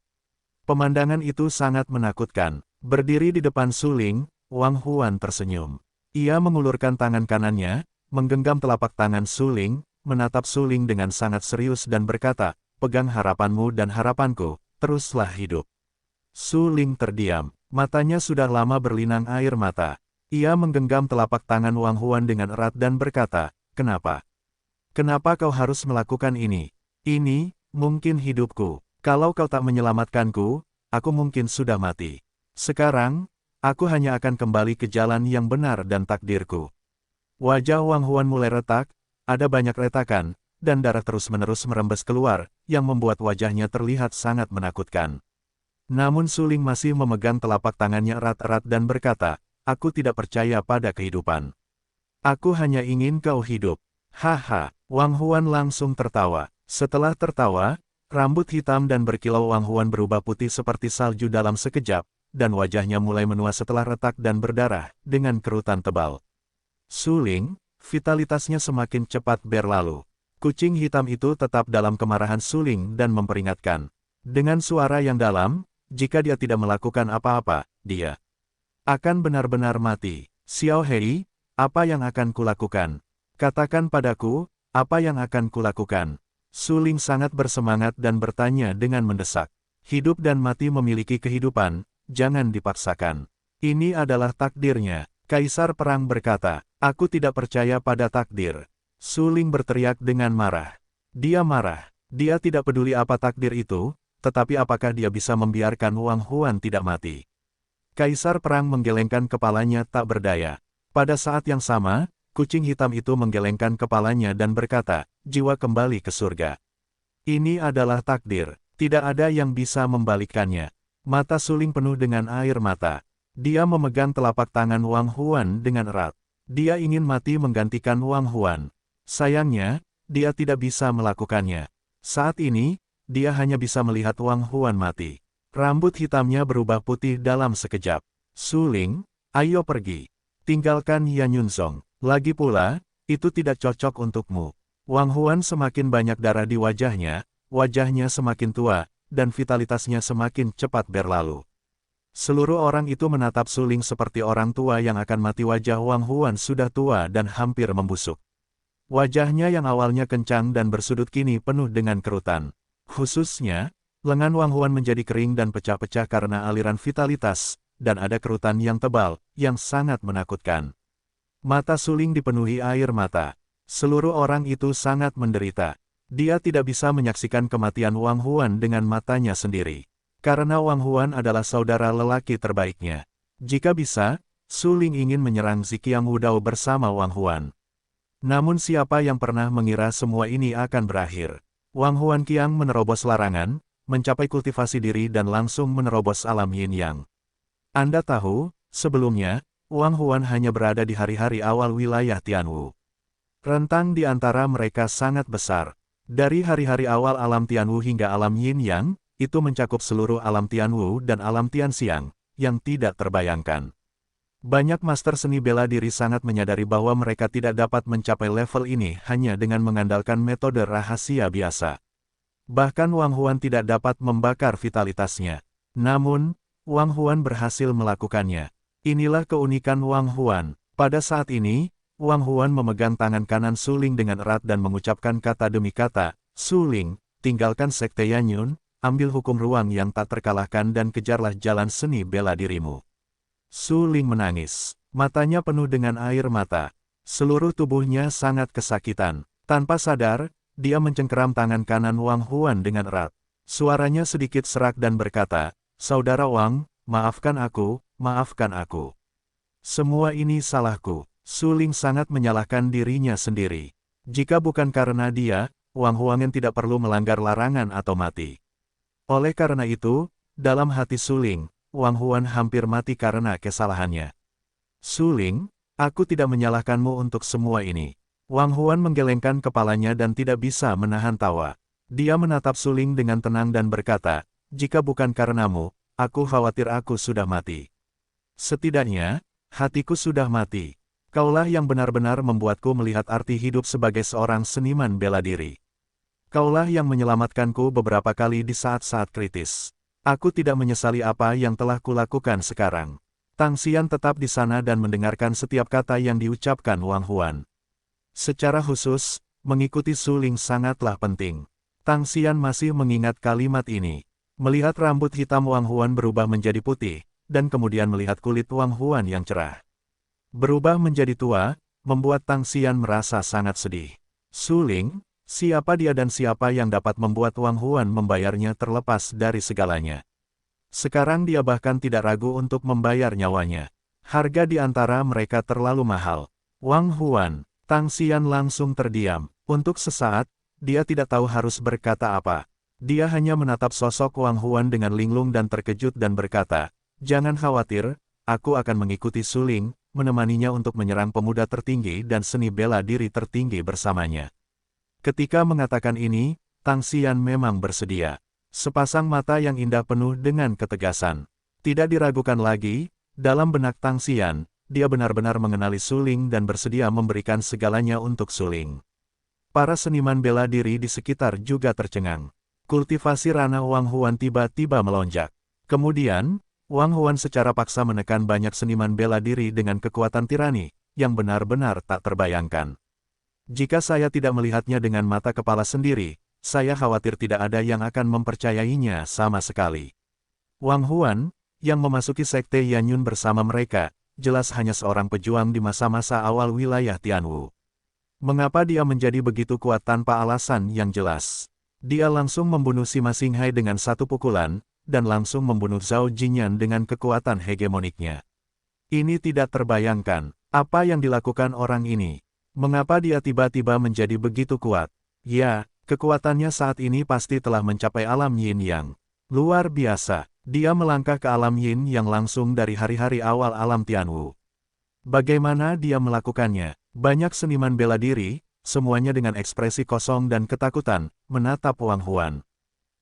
Pemandangan itu sangat menakutkan. Berdiri di depan Su Ling, Wang Huan tersenyum. Ia mengulurkan tangan kanannya, menggenggam telapak tangan Su Ling, menatap Su Ling dengan sangat serius dan berkata, "Pegang harapanmu dan harapanku, teruslah hidup." Su Ling terdiam, matanya sudah lama berlinang air mata. Ia menggenggam telapak tangan Wang Huan dengan erat dan berkata, "Kenapa? Kenapa kau harus melakukan ini? Ini, mungkin hidupku. Kalau kau tak menyelamatkanku, aku mungkin sudah mati. Sekarang, aku hanya akan kembali ke jalan yang benar dan takdirku." Wajah Wang Huan mulai retak, ada banyak retakan, dan darah terus-menerus merembes keluar, yang membuat wajahnya terlihat sangat menakutkan. Namun Su Ling masih memegang telapak tangannya erat-erat dan berkata, "Aku tidak percaya pada kehidupan. Aku hanya ingin kau hidup." Haha, Wang Huan langsung tertawa. Setelah tertawa, rambut hitam dan berkilau Wang Huan berubah putih seperti salju dalam sekejap, dan wajahnya mulai menua setelah retak dan berdarah, dengan kerutan tebal. Su Ling, vitalitasnya semakin cepat berlalu. Kucing hitam itu tetap dalam kemarahan Su Ling dan memperingatkan. Dengan suara yang dalam, jika dia tidak melakukan apa-apa, dia akan benar-benar mati. "Xiao Hei, apa yang akan kulakukan? Katakan padaku, apa yang akan kulakukan?" Su Ling sangat bersemangat dan bertanya dengan mendesak. "Hidup dan mati memiliki kehidupan, jangan dipaksakan. Ini adalah takdirnya." Kaisar Perang berkata, "Aku tidak percaya pada takdir." Su Ling berteriak dengan marah. Dia marah. Dia tidak peduli apa takdir itu, tetapi apakah dia bisa membiarkan Wang Huan tidak mati. Kaisar Perang menggelengkan kepalanya tak berdaya. Pada saat yang sama, kucing hitam itu menggelengkan kepalanya dan berkata, "Jiwa kembali ke surga. Ini adalah takdir, tidak ada yang bisa membalikkannya." Mata Su Ling penuh dengan air mata. Dia memegang telapak tangan Wang Huan dengan erat. Dia ingin mati menggantikan Wang Huan. Sayangnya, dia tidak bisa melakukannya. Saat ini, dia hanya bisa melihat Wang Huan mati. Rambut hitamnya berubah putih dalam sekejap. "Su Ling, ayo pergi. Tinggalkan Yan Yunzong. Lagi pula, itu tidak cocok untukmu." Wang Huan semakin banyak darah di wajahnya semakin tua, dan vitalitasnya semakin cepat berlalu. Seluruh orang itu menatap Su Ling seperti orang tua yang akan mati. Wajah Wang Huan sudah tua dan hampir membusuk. Wajahnya yang awalnya kencang dan bersudut kini penuh dengan kerutan. Khususnya, lengan Wang Huan menjadi kering dan pecah-pecah karena aliran vitalitas, dan ada kerutan yang tebal, yang sangat menakutkan. Mata Su Ling dipenuhi air mata. Seluruh orang itu sangat menderita. Dia tidak bisa menyaksikan kematian Wang Huan dengan matanya sendiri. Karena Wang Huan adalah saudara lelaki terbaiknya. Jika bisa, Su Ling ingin menyerang Ziqiang Wudao bersama Wang Huan. Namun siapa yang pernah mengira semua ini akan berakhir? Wang Huan Qiang menerobos larangan, mencapai kultivasi diri dan langsung menerobos alam yin yang. Anda tahu, sebelumnya, Wang Huan hanya berada di hari-hari awal wilayah Tianwu. Rentang di antara mereka sangat besar. Dari hari-hari awal alam Tianwu hingga alam yin yang, itu mencakup seluruh alam Tianwu dan alam Tianxiang, yang tidak terbayangkan. Banyak master seni bela diri sangat menyadari bahwa mereka tidak dapat mencapai level ini hanya dengan mengandalkan metode rahasia biasa. Bahkan Wang Huan tidak dapat membakar vitalitasnya. Namun, Wang Huan berhasil melakukannya. Inilah keunikan Wang Huan. Pada saat ini, Wang Huan memegang tangan kanan Su Ling dengan erat dan mengucapkan kata demi kata, Su Ling, tinggalkan Sekte Yanyun, ambil hukum ruang yang tak terkalahkan dan kejarlah jalan seni bela dirimu. Su Ling menangis. Matanya penuh dengan air mata. Seluruh tubuhnya sangat kesakitan. Tanpa sadar, dia mencengkeram tangan kanan Wang Huan dengan erat. Suaranya sedikit serak dan berkata, Saudara Wang, maafkan aku, maafkan aku. Semua ini salahku. Su Ling sangat menyalahkan dirinya sendiri. Jika bukan karena dia, Wang Huangin tidak perlu melanggar larangan atau mati. Oleh karena itu, dalam hati Su Ling, Wang Huan hampir mati karena kesalahannya. Su Ling, aku tidak menyalahkanmu untuk semua ini. Wang Huan menggelengkan kepalanya dan tidak bisa menahan tawa. Dia menatap Su Ling dengan tenang dan berkata, jika bukan karenamu, aku khawatir aku sudah mati. Setidaknya, hatiku sudah mati. Kaulah yang benar-benar membuatku melihat arti hidup sebagai seorang seniman bela diri. Kaulah yang menyelamatkanku beberapa kali di saat-saat kritis. Aku tidak menyesali apa yang telah kulakukan sekarang. Tang Xian tetap di sana dan mendengarkan setiap kata yang diucapkan Wang Huan. Secara khusus, mengikuti Su Ling sangatlah penting. Tang Xian masih mengingat kalimat ini. Melihat rambut hitam Wang Huan berubah menjadi putih, dan kemudian melihat kulit Wang Huan yang cerah berubah menjadi tua, membuat Tang Xian merasa sangat sedih. Su Ling, siapa dia dan siapa yang dapat membuat Wang Huan membayarnya terlepas dari segalanya? Sekarang dia bahkan tidak ragu untuk membayar nyawanya. Harga di antara mereka terlalu mahal. Wang Huan, Tang Xian langsung terdiam. Untuk sesaat, dia tidak tahu harus berkata apa. Dia hanya menatap sosok Wang Huan dengan linglung dan terkejut dan berkata, jangan khawatir, aku akan mengikuti Su Ling, menemaninya untuk menyerang pemuda tertinggi dan seni bela diri tertinggi bersamanya. Ketika mengatakan ini, Tang Xian memang bersedia. Sepasang mata yang indah penuh dengan ketegasan. Tidak diragukan lagi, dalam benak Tang Xian, dia benar-benar mengenali Su Ling dan bersedia memberikan segalanya untuk Su Ling. Para seniman bela diri di sekitar juga tercengang. Kultivasi ranah Wang Huan tiba-tiba melonjak. Kemudian, Wang Huan secara paksa menekan banyak seniman bela diri dengan kekuatan tirani, yang benar-benar tak terbayangkan. Jika saya tidak melihatnya dengan mata kepala sendiri, saya khawatir tidak ada yang akan mempercayainya sama sekali. Wang Huan, yang memasuki Sekte Yanyun bersama mereka, jelas hanya seorang pejuang di masa-masa awal wilayah Tianwu. Mengapa dia menjadi begitu kuat tanpa alasan yang jelas? Dia langsung membunuh Sima Xinghai dengan satu pukulan, dan langsung membunuh Zhao Jinyan dengan kekuatan hegemoniknya. Ini tidak terbayangkan, apa yang dilakukan orang ini. Mengapa dia tiba-tiba menjadi begitu kuat? Ya, kekuatannya saat ini pasti telah mencapai alam Yin Yang. Luar biasa, dia melangkah ke alam Yin Yang langsung dari hari-hari awal alam Tianwu. Bagaimana dia melakukannya? Banyak seniman bela diri, semuanya dengan ekspresi kosong dan ketakutan, menatap Wang Huan.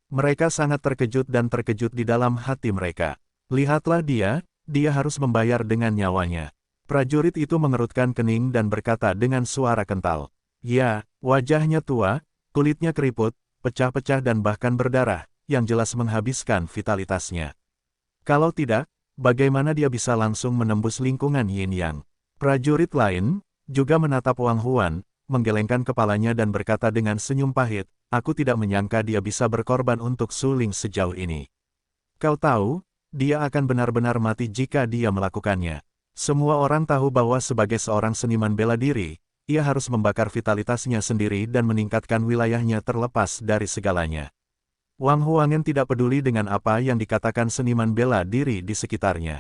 Mereka sangat terkejut dan terkejut di dalam hati mereka. Lihatlah dia harus membayar dengan nyawanya. Prajurit itu mengerutkan kening dan berkata dengan suara kental. Ya, wajahnya tua, kulitnya keriput, pecah-pecah dan bahkan berdarah, yang jelas menghabiskan vitalitasnya. Kalau tidak, bagaimana dia bisa langsung menembus lingkungan Yin Yang? Prajurit lain, juga menatap Wang Huan, menggelengkan kepalanya dan berkata dengan senyum pahit, aku tidak menyangka dia bisa berkorban untuk Su Ling sejauh ini. Kau tahu, dia akan benar-benar mati jika dia melakukannya. Semua orang tahu bahwa sebagai seorang seniman bela diri, ia harus membakar vitalitasnya sendiri dan meningkatkan wilayahnya terlepas dari segalanya. Wang Huangin tidak peduli dengan apa yang dikatakan seniman bela diri di sekitarnya.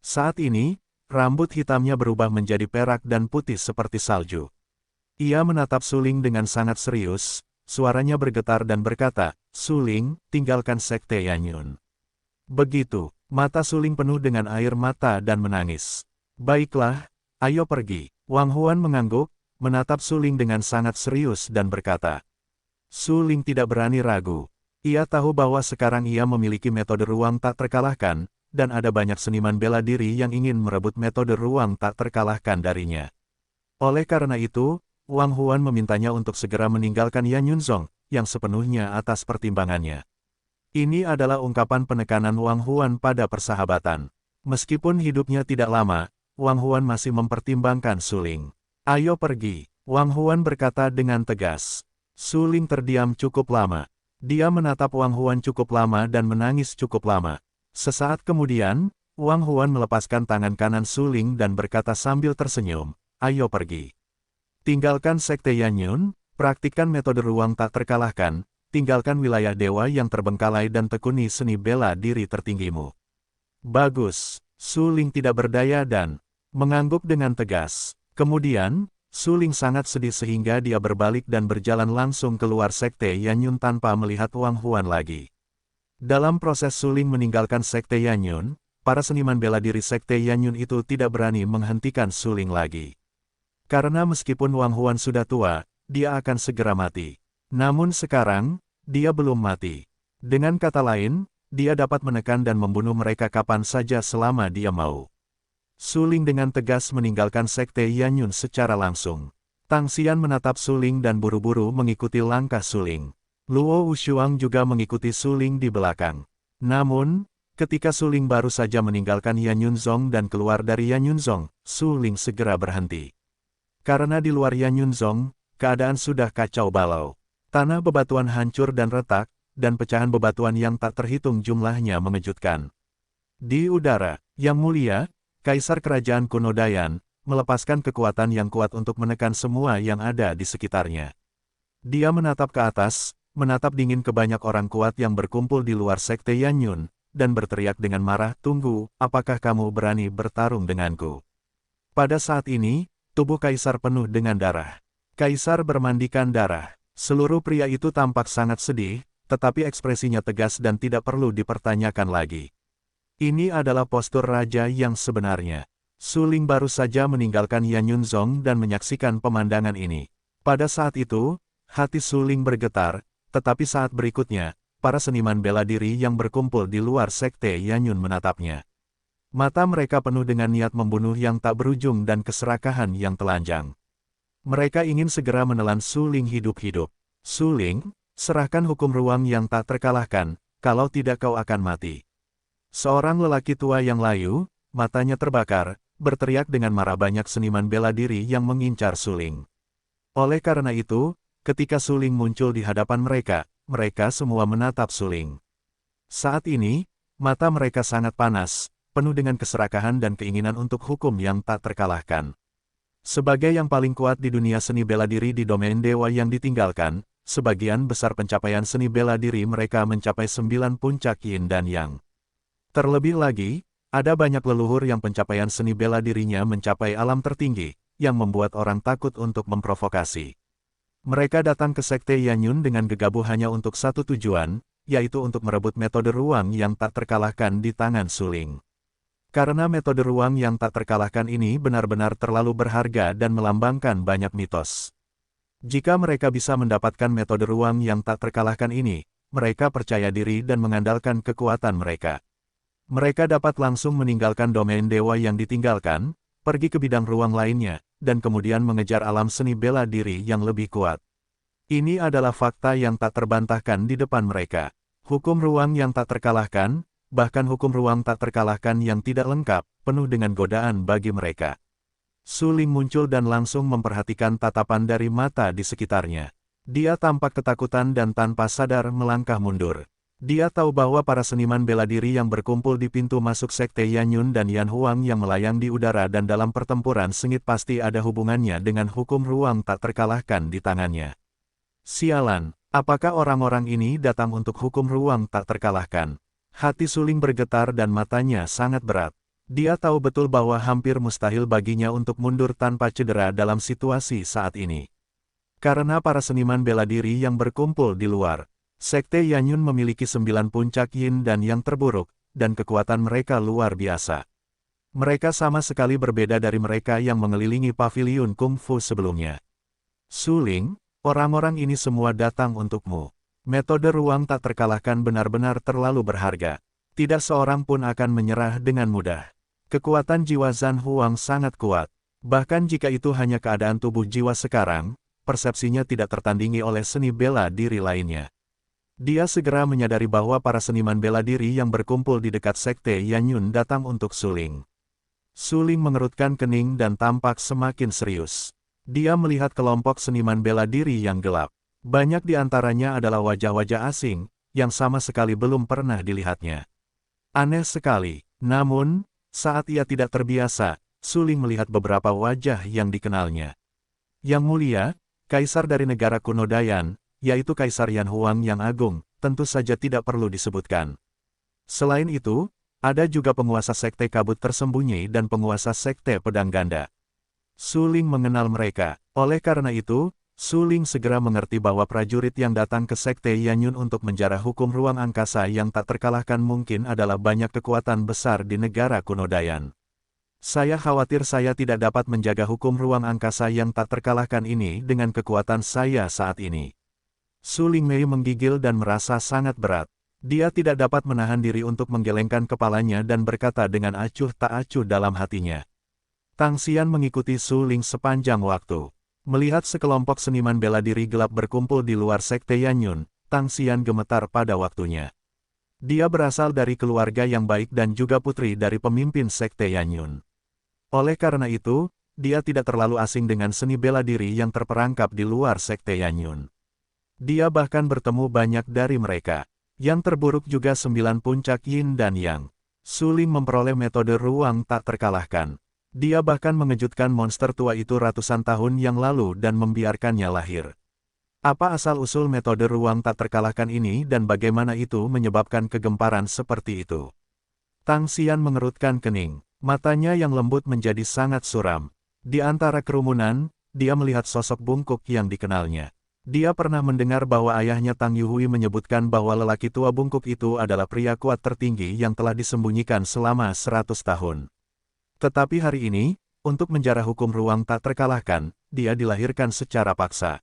Saat ini, rambut hitamnya berubah menjadi perak dan putih seperti salju. Ia menatap Su Ling dengan sangat serius, suaranya bergetar dan berkata, Su Ling, tinggalkan Sekte Yanyun. Begitu, mata Su Ling penuh dengan air mata dan menangis. Baiklah, ayo pergi. Wang Huan mengangguk, menatap Su Ling dengan sangat serius dan berkata. Su Ling tidak berani ragu. Ia tahu bahwa sekarang ia memiliki metode ruang tak terkalahkan, dan ada banyak seniman bela diri yang ingin merebut metode ruang tak terkalahkan darinya. Oleh karena itu, Wang Huan memintanya untuk segera meninggalkan Yan Yunzong, yang sepenuhnya atas pertimbangannya. Ini adalah ungkapan penekanan Wang Huan pada persahabatan. Meskipun hidupnya tidak lama, Wang Huan masih mempertimbangkan Su Ling. Ayo pergi, Wang Huan berkata dengan tegas. Su Ling terdiam cukup lama. Dia menatap Wang Huan cukup lama dan menangis cukup lama. Sesaat kemudian, Wang Huan melepaskan tangan kanan Su Ling dan berkata sambil tersenyum, ayo pergi. Tinggalkan Sekte Yanyun, praktikkan metode ruang tak terkalahkan, tinggalkan wilayah dewa yang terbengkalai dan tekuni seni bela diri tertinggimu. Bagus, Su Ling tidak berdaya dan mengangguk dengan tegas. Kemudian, Su Ling sangat sedih sehingga dia berbalik dan berjalan langsung keluar Sekte Yanyun tanpa melihat Wang Huan lagi. Dalam proses Su Ling meninggalkan Sekte Yanyun, para seniman bela diri Sekte Yanyun itu tidak berani menghentikan Su Ling lagi. Karena meskipun Wang Huan sudah tua, dia akan segera mati. Namun sekarang, dia belum mati. Dengan kata lain, dia dapat menekan dan membunuh mereka kapan saja selama dia mau. Su Ling dengan tegas meninggalkan Sekte Yanyun secara langsung. Tang Xian menatap Su Ling dan buru-buru mengikuti langkah Su Ling. Luo Wushuang juga mengikuti Su Ling di belakang. Namun, ketika Su Ling baru saja meninggalkan Yanyun Zong dan keluar dari Yanyun Zong, Su Ling segera berhenti. Karena di luar Yanyun Zong, keadaan sudah kacau balau. Tanah bebatuan hancur dan retak, dan pecahan bebatuan yang tak terhitung jumlahnya mengejutkan. Di udara, Yang Mulia, Kaisar Kerajaan Kuno Dayan, melepaskan kekuatan yang kuat untuk menekan semua yang ada di sekitarnya. Dia menatap ke atas, menatap dingin ke banyak orang kuat yang berkumpul di luar Sekte Yanyun, dan berteriak dengan marah, tunggu, apakah kamu berani bertarung denganku? Pada saat ini, tubuh Kaisar penuh dengan darah. Kaisar bermandikan darah. Seluruh pria itu tampak sangat sedih, tetapi ekspresinya tegas dan tidak perlu dipertanyakan lagi. Ini adalah postur raja yang sebenarnya. Su Ling baru saja meninggalkan Yanyun Zong dan menyaksikan pemandangan ini. Pada saat itu, hati Su Ling bergetar, tetapi saat berikutnya, para seniman bela diri yang berkumpul di luar Sekte Yanyun menatapnya. Mata mereka penuh dengan niat membunuh yang tak berujung dan keserakahan yang telanjang. Mereka ingin segera menelan Su Ling hidup-hidup. Su Ling, serahkan hukum ruang yang tak terkalahkan, kalau tidak kau akan mati. Seorang lelaki tua yang layu, matanya terbakar, berteriak dengan marah banyak seniman bela diri yang mengincar Su Ling. Oleh karena itu, ketika Su Ling muncul di hadapan mereka, mereka semua menatap Su Ling. Saat ini, mata mereka sangat panas, penuh dengan keserakahan dan keinginan untuk hukum yang tak terkalahkan. Sebagai yang paling kuat di dunia seni bela diri di domain dewa yang ditinggalkan, sebagian besar pencapaian seni bela diri mereka mencapai 9 puncak yin dan yang. Terlebih lagi, ada banyak leluhur yang pencapaian seni bela dirinya mencapai alam tertinggi, yang membuat orang takut untuk memprovokasi. Mereka datang ke Sekte Yanyun dengan gegabah hanya untuk satu tujuan, yaitu untuk merebut metode ruang yang tak terkalahkan di tangan Su Ling. Karena metode ruang yang tak terkalahkan ini benar-benar terlalu berharga dan melambangkan banyak mitos. Jika mereka bisa mendapatkan metode ruang yang tak terkalahkan ini, mereka percaya diri dan mengandalkan kekuatan mereka. Mereka dapat langsung meninggalkan domain dewa yang ditinggalkan, pergi ke bidang ruang lainnya, dan kemudian mengejar alam seni bela diri yang lebih kuat. Ini adalah fakta yang tak terbantahkan di depan mereka. Hukum ruang yang tak terkalahkan, bahkan hukum ruang tak terkalahkan yang tidak lengkap, penuh dengan godaan bagi mereka. Su Ling muncul dan langsung memperhatikan tatapan dari mata di sekitarnya. Dia tampak ketakutan dan tanpa sadar melangkah mundur. Dia tahu bahwa para seniman bela diri yang berkumpul di pintu masuk Sekte Yanyun dan Yan Huang yang melayang di udara dan dalam pertempuran sengit pasti ada hubungannya dengan hukum ruang tak terkalahkan di tangannya. Sialan, apakah orang-orang ini datang untuk hukum ruang tak terkalahkan? Hati Su Ling bergetar dan matanya sangat berat. Dia tahu betul bahwa hampir mustahil baginya untuk mundur tanpa cedera dalam situasi saat ini. Karena para seniman bela diri yang berkumpul di luar, Sekte Yanyun memiliki 9 puncak yin dan yang terburuk, dan kekuatan mereka luar biasa. Mereka sama sekali berbeda dari mereka yang mengelilingi paviliun kungfu sebelumnya. Su Ling, orang-orang ini semua datang untukmu. Metode ruang tak terkalahkan benar-benar terlalu berharga. Tidak seorang pun akan menyerah dengan mudah. Kekuatan jiwa Zhan Huang sangat kuat. Bahkan jika itu hanya keadaan tubuh jiwa sekarang, persepsinya tidak tertandingi oleh seni bela diri lainnya. Dia segera menyadari bahwa para seniman bela diri yang berkumpul di dekat Sekte Yanyun datang untuk Su Ling. Su Ling mengerutkan kening dan tampak semakin serius. Dia melihat kelompok seniman bela diri yang gelap. Banyak di antaranya adalah wajah-wajah asing, yang sama sekali belum pernah dilihatnya. Aneh sekali, namun, saat ia tidak terbiasa, Su Ling melihat beberapa wajah yang dikenalnya. Yang mulia, kaisar dari negara kuno Dayan, yaitu Kaisar Yan Huang yang agung, tentu saja tidak perlu disebutkan. Selain itu, ada juga penguasa sekte kabut tersembunyi dan penguasa sekte pedang ganda. Su Ling mengenal mereka, oleh karena itu, Su Ling segera mengerti bahwa prajurit yang datang ke sekte Yanyun untuk menjarah hukum ruang angkasa yang tak terkalahkan mungkin adalah banyak kekuatan besar di negara kuno Dayan. Saya khawatir saya tidak dapat menjaga hukum ruang angkasa yang tak terkalahkan ini dengan kekuatan saya saat ini. Su Lingmei menggigil dan merasa sangat berat. Dia tidak dapat menahan diri untuk menggelengkan kepalanya dan berkata dengan acuh tak acuh dalam hatinya. Tang Xian mengikuti Su Ling sepanjang waktu. Melihat sekelompok seniman bela diri gelap berkumpul di luar sekte Yanyun, Tang Xian gemetar pada waktunya. Dia berasal dari keluarga yang baik dan juga putri dari pemimpin sekte Yanyun. Oleh karena itu, dia tidak terlalu asing dengan seni bela diri yang terperangkap di luar sekte Yanyun. Dia bahkan bertemu banyak dari mereka. Yang terburuk juga 9 puncak Yin dan Yang. Su Ling memperoleh metode ruang tak terkalahkan. Dia bahkan mengejutkan monster tua itu ratusan tahun yang lalu dan membiarkannya lahir. Apa asal-usul metode ruang tak terkalahkan ini dan bagaimana itu menyebabkan kegemparan seperti itu? Tang Xian mengerutkan kening. Matanya yang lembut menjadi sangat suram. Di antara kerumunan, dia melihat sosok bungkuk yang dikenalnya. Dia pernah mendengar bahwa ayahnya Tang Yuhui menyebutkan bahwa lelaki tua bungkuk itu adalah pria kuat tertinggi yang telah disembunyikan selama 100 tahun. Tetapi hari ini, untuk menjarah hukum ruang tak terkalahkan, dia dilahirkan secara paksa.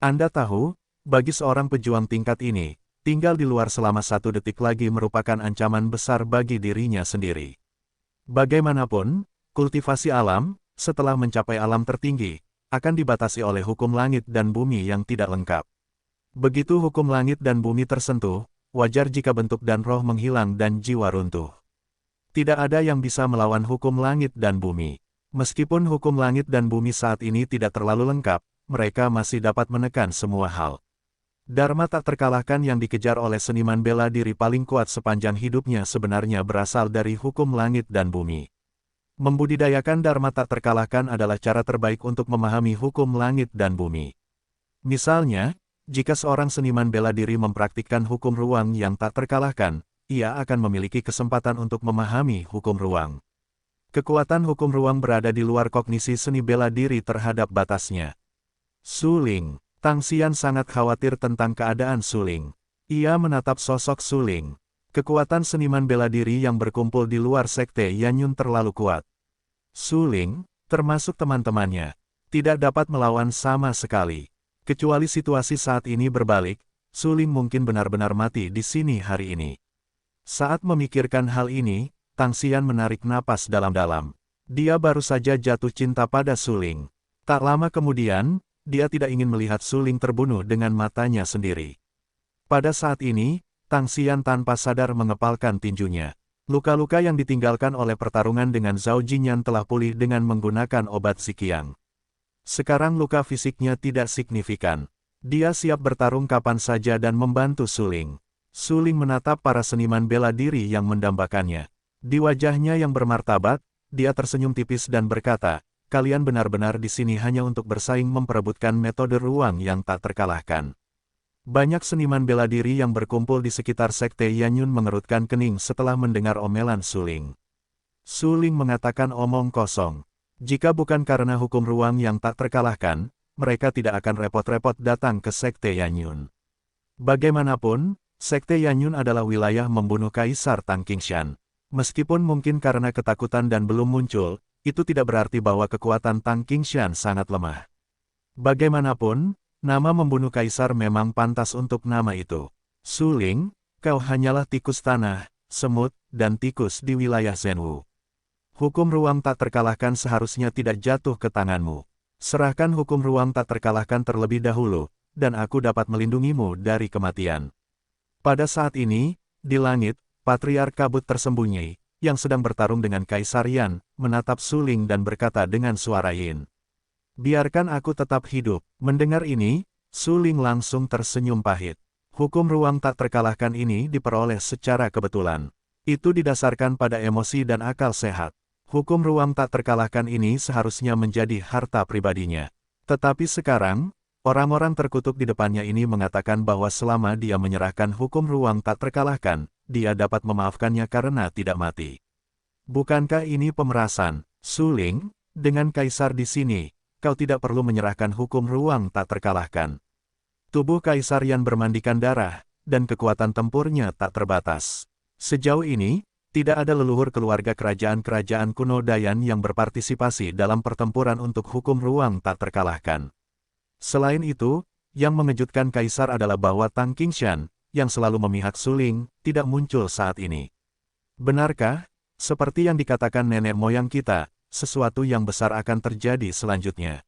Anda tahu, bagi seorang pejuang tingkat ini, tinggal di luar selama 1 detik lagi merupakan ancaman besar bagi dirinya sendiri. Bagaimanapun, kultivasi alam, setelah mencapai alam tertinggi, akan dibatasi oleh hukum langit dan bumi yang tidak lengkap. Begitu hukum langit dan bumi tersentuh, wajar jika bentuk dan roh menghilang dan jiwa runtuh. Tidak ada yang bisa melawan hukum langit dan bumi. Meskipun hukum langit dan bumi saat ini tidak terlalu lengkap, mereka masih dapat menekan semua hal. Dharma tak terkalahkan yang dikejar oleh seniman bela diri paling kuat sepanjang hidupnya sebenarnya berasal dari hukum langit dan bumi. Membudidayakan Dharma tak terkalahkan adalah cara terbaik untuk memahami hukum langit dan bumi. Misalnya, jika seorang seniman bela diri mempraktikkan hukum ruang yang tak terkalahkan, ia akan memiliki kesempatan untuk memahami hukum ruang. Kekuatan hukum ruang berada di luar kognisi seni bela diri terhadap batasnya. Su Ling. Tang Xian sangat khawatir tentang keadaan Su Ling. Ia menatap sosok Su Ling. Kekuatan seniman bela diri yang berkumpul di luar sekte Yanyun terlalu kuat. Su Ling, termasuk teman-temannya, tidak dapat melawan sama sekali. Kecuali situasi saat ini berbalik, Su Ling mungkin benar-benar mati di sini hari ini. Saat memikirkan hal ini, Tang Xian menarik napas dalam-dalam. Dia baru saja jatuh cinta pada Su Ling. Tak lama kemudian, dia tidak ingin melihat Su Ling terbunuh dengan matanya sendiri. Pada saat ini, Tang Xian tanpa sadar mengepalkan tinjunya. Luka-luka yang ditinggalkan oleh pertarungan dengan Zhao Jinyan telah pulih dengan menggunakan obat Siqiang. Sekarang luka fisiknya tidak signifikan. Dia siap bertarung kapan saja dan membantu Su Ling. Su Ling menatap para seniman bela diri yang mendambakannya. Di wajahnya yang bermartabat, dia tersenyum tipis dan berkata, "Kalian benar-benar di sini hanya untuk bersaing memperebutkan metode ruang yang tak terkalahkan." Banyak seniman bela diri yang berkumpul di sekitar sekte Yanyun mengerutkan kening setelah mendengar omelan Su Ling. Su Ling mengatakan omong kosong. Jika bukan karena hukum ruang yang tak terkalahkan, mereka tidak akan repot-repot datang ke sekte Yanyun. Bagaimanapun, sekte Yanyun adalah wilayah membunuh Kaisar Tang Qingshan. Meskipun mungkin karena ketakutan dan belum muncul, itu tidak berarti bahwa kekuatan Tang Qingshan sangat lemah. Bagaimanapun, nama membunuh Kaisar memang pantas untuk nama itu. Su Ling, kau hanyalah tikus tanah, semut, dan tikus di wilayah Zhenwu. Hukum ruang tak terkalahkan seharusnya tidak jatuh ke tanganmu. Serahkan hukum ruang tak terkalahkan terlebih dahulu, dan aku dapat melindungimu dari kematian. Pada saat ini, di langit, Patriark Kabut tersembunyi, yang sedang bertarung dengan Kaisar Yan, menatap Su Ling dan berkata dengan suara yin. Biarkan aku tetap hidup. Mendengar ini, Su Ling langsung tersenyum pahit. Hukum ruang tak terkalahkan ini diperoleh secara kebetulan. Itu didasarkan pada emosi dan akal sehat. Hukum ruang tak terkalahkan ini seharusnya menjadi harta pribadinya. Tetapi sekarang, orang-orang terkutuk di depannya ini mengatakan bahwa selama dia menyerahkan hukum ruang tak terkalahkan, dia dapat memaafkannya karena tidak mati. Bukankah ini pemerasan, Su Ling? Dengan kaisar di sini, kau tidak perlu menyerahkan hukum ruang tak terkalahkan. Tubuh kaisar Yan bermandikan darah, dan kekuatan tempurnya tak terbatas. Sejauh ini, tidak ada leluhur keluarga kerajaan-kerajaan kuno Dayan yang berpartisipasi dalam pertempuran untuk hukum ruang tak terkalahkan. Selain itu, yang mengejutkan kaisar adalah bahwa Tang Qingshan, yang selalu memihak Su Ling, tidak muncul saat ini. Benarkah, seperti yang dikatakan nenek moyang kita, sesuatu yang besar akan terjadi selanjutnya?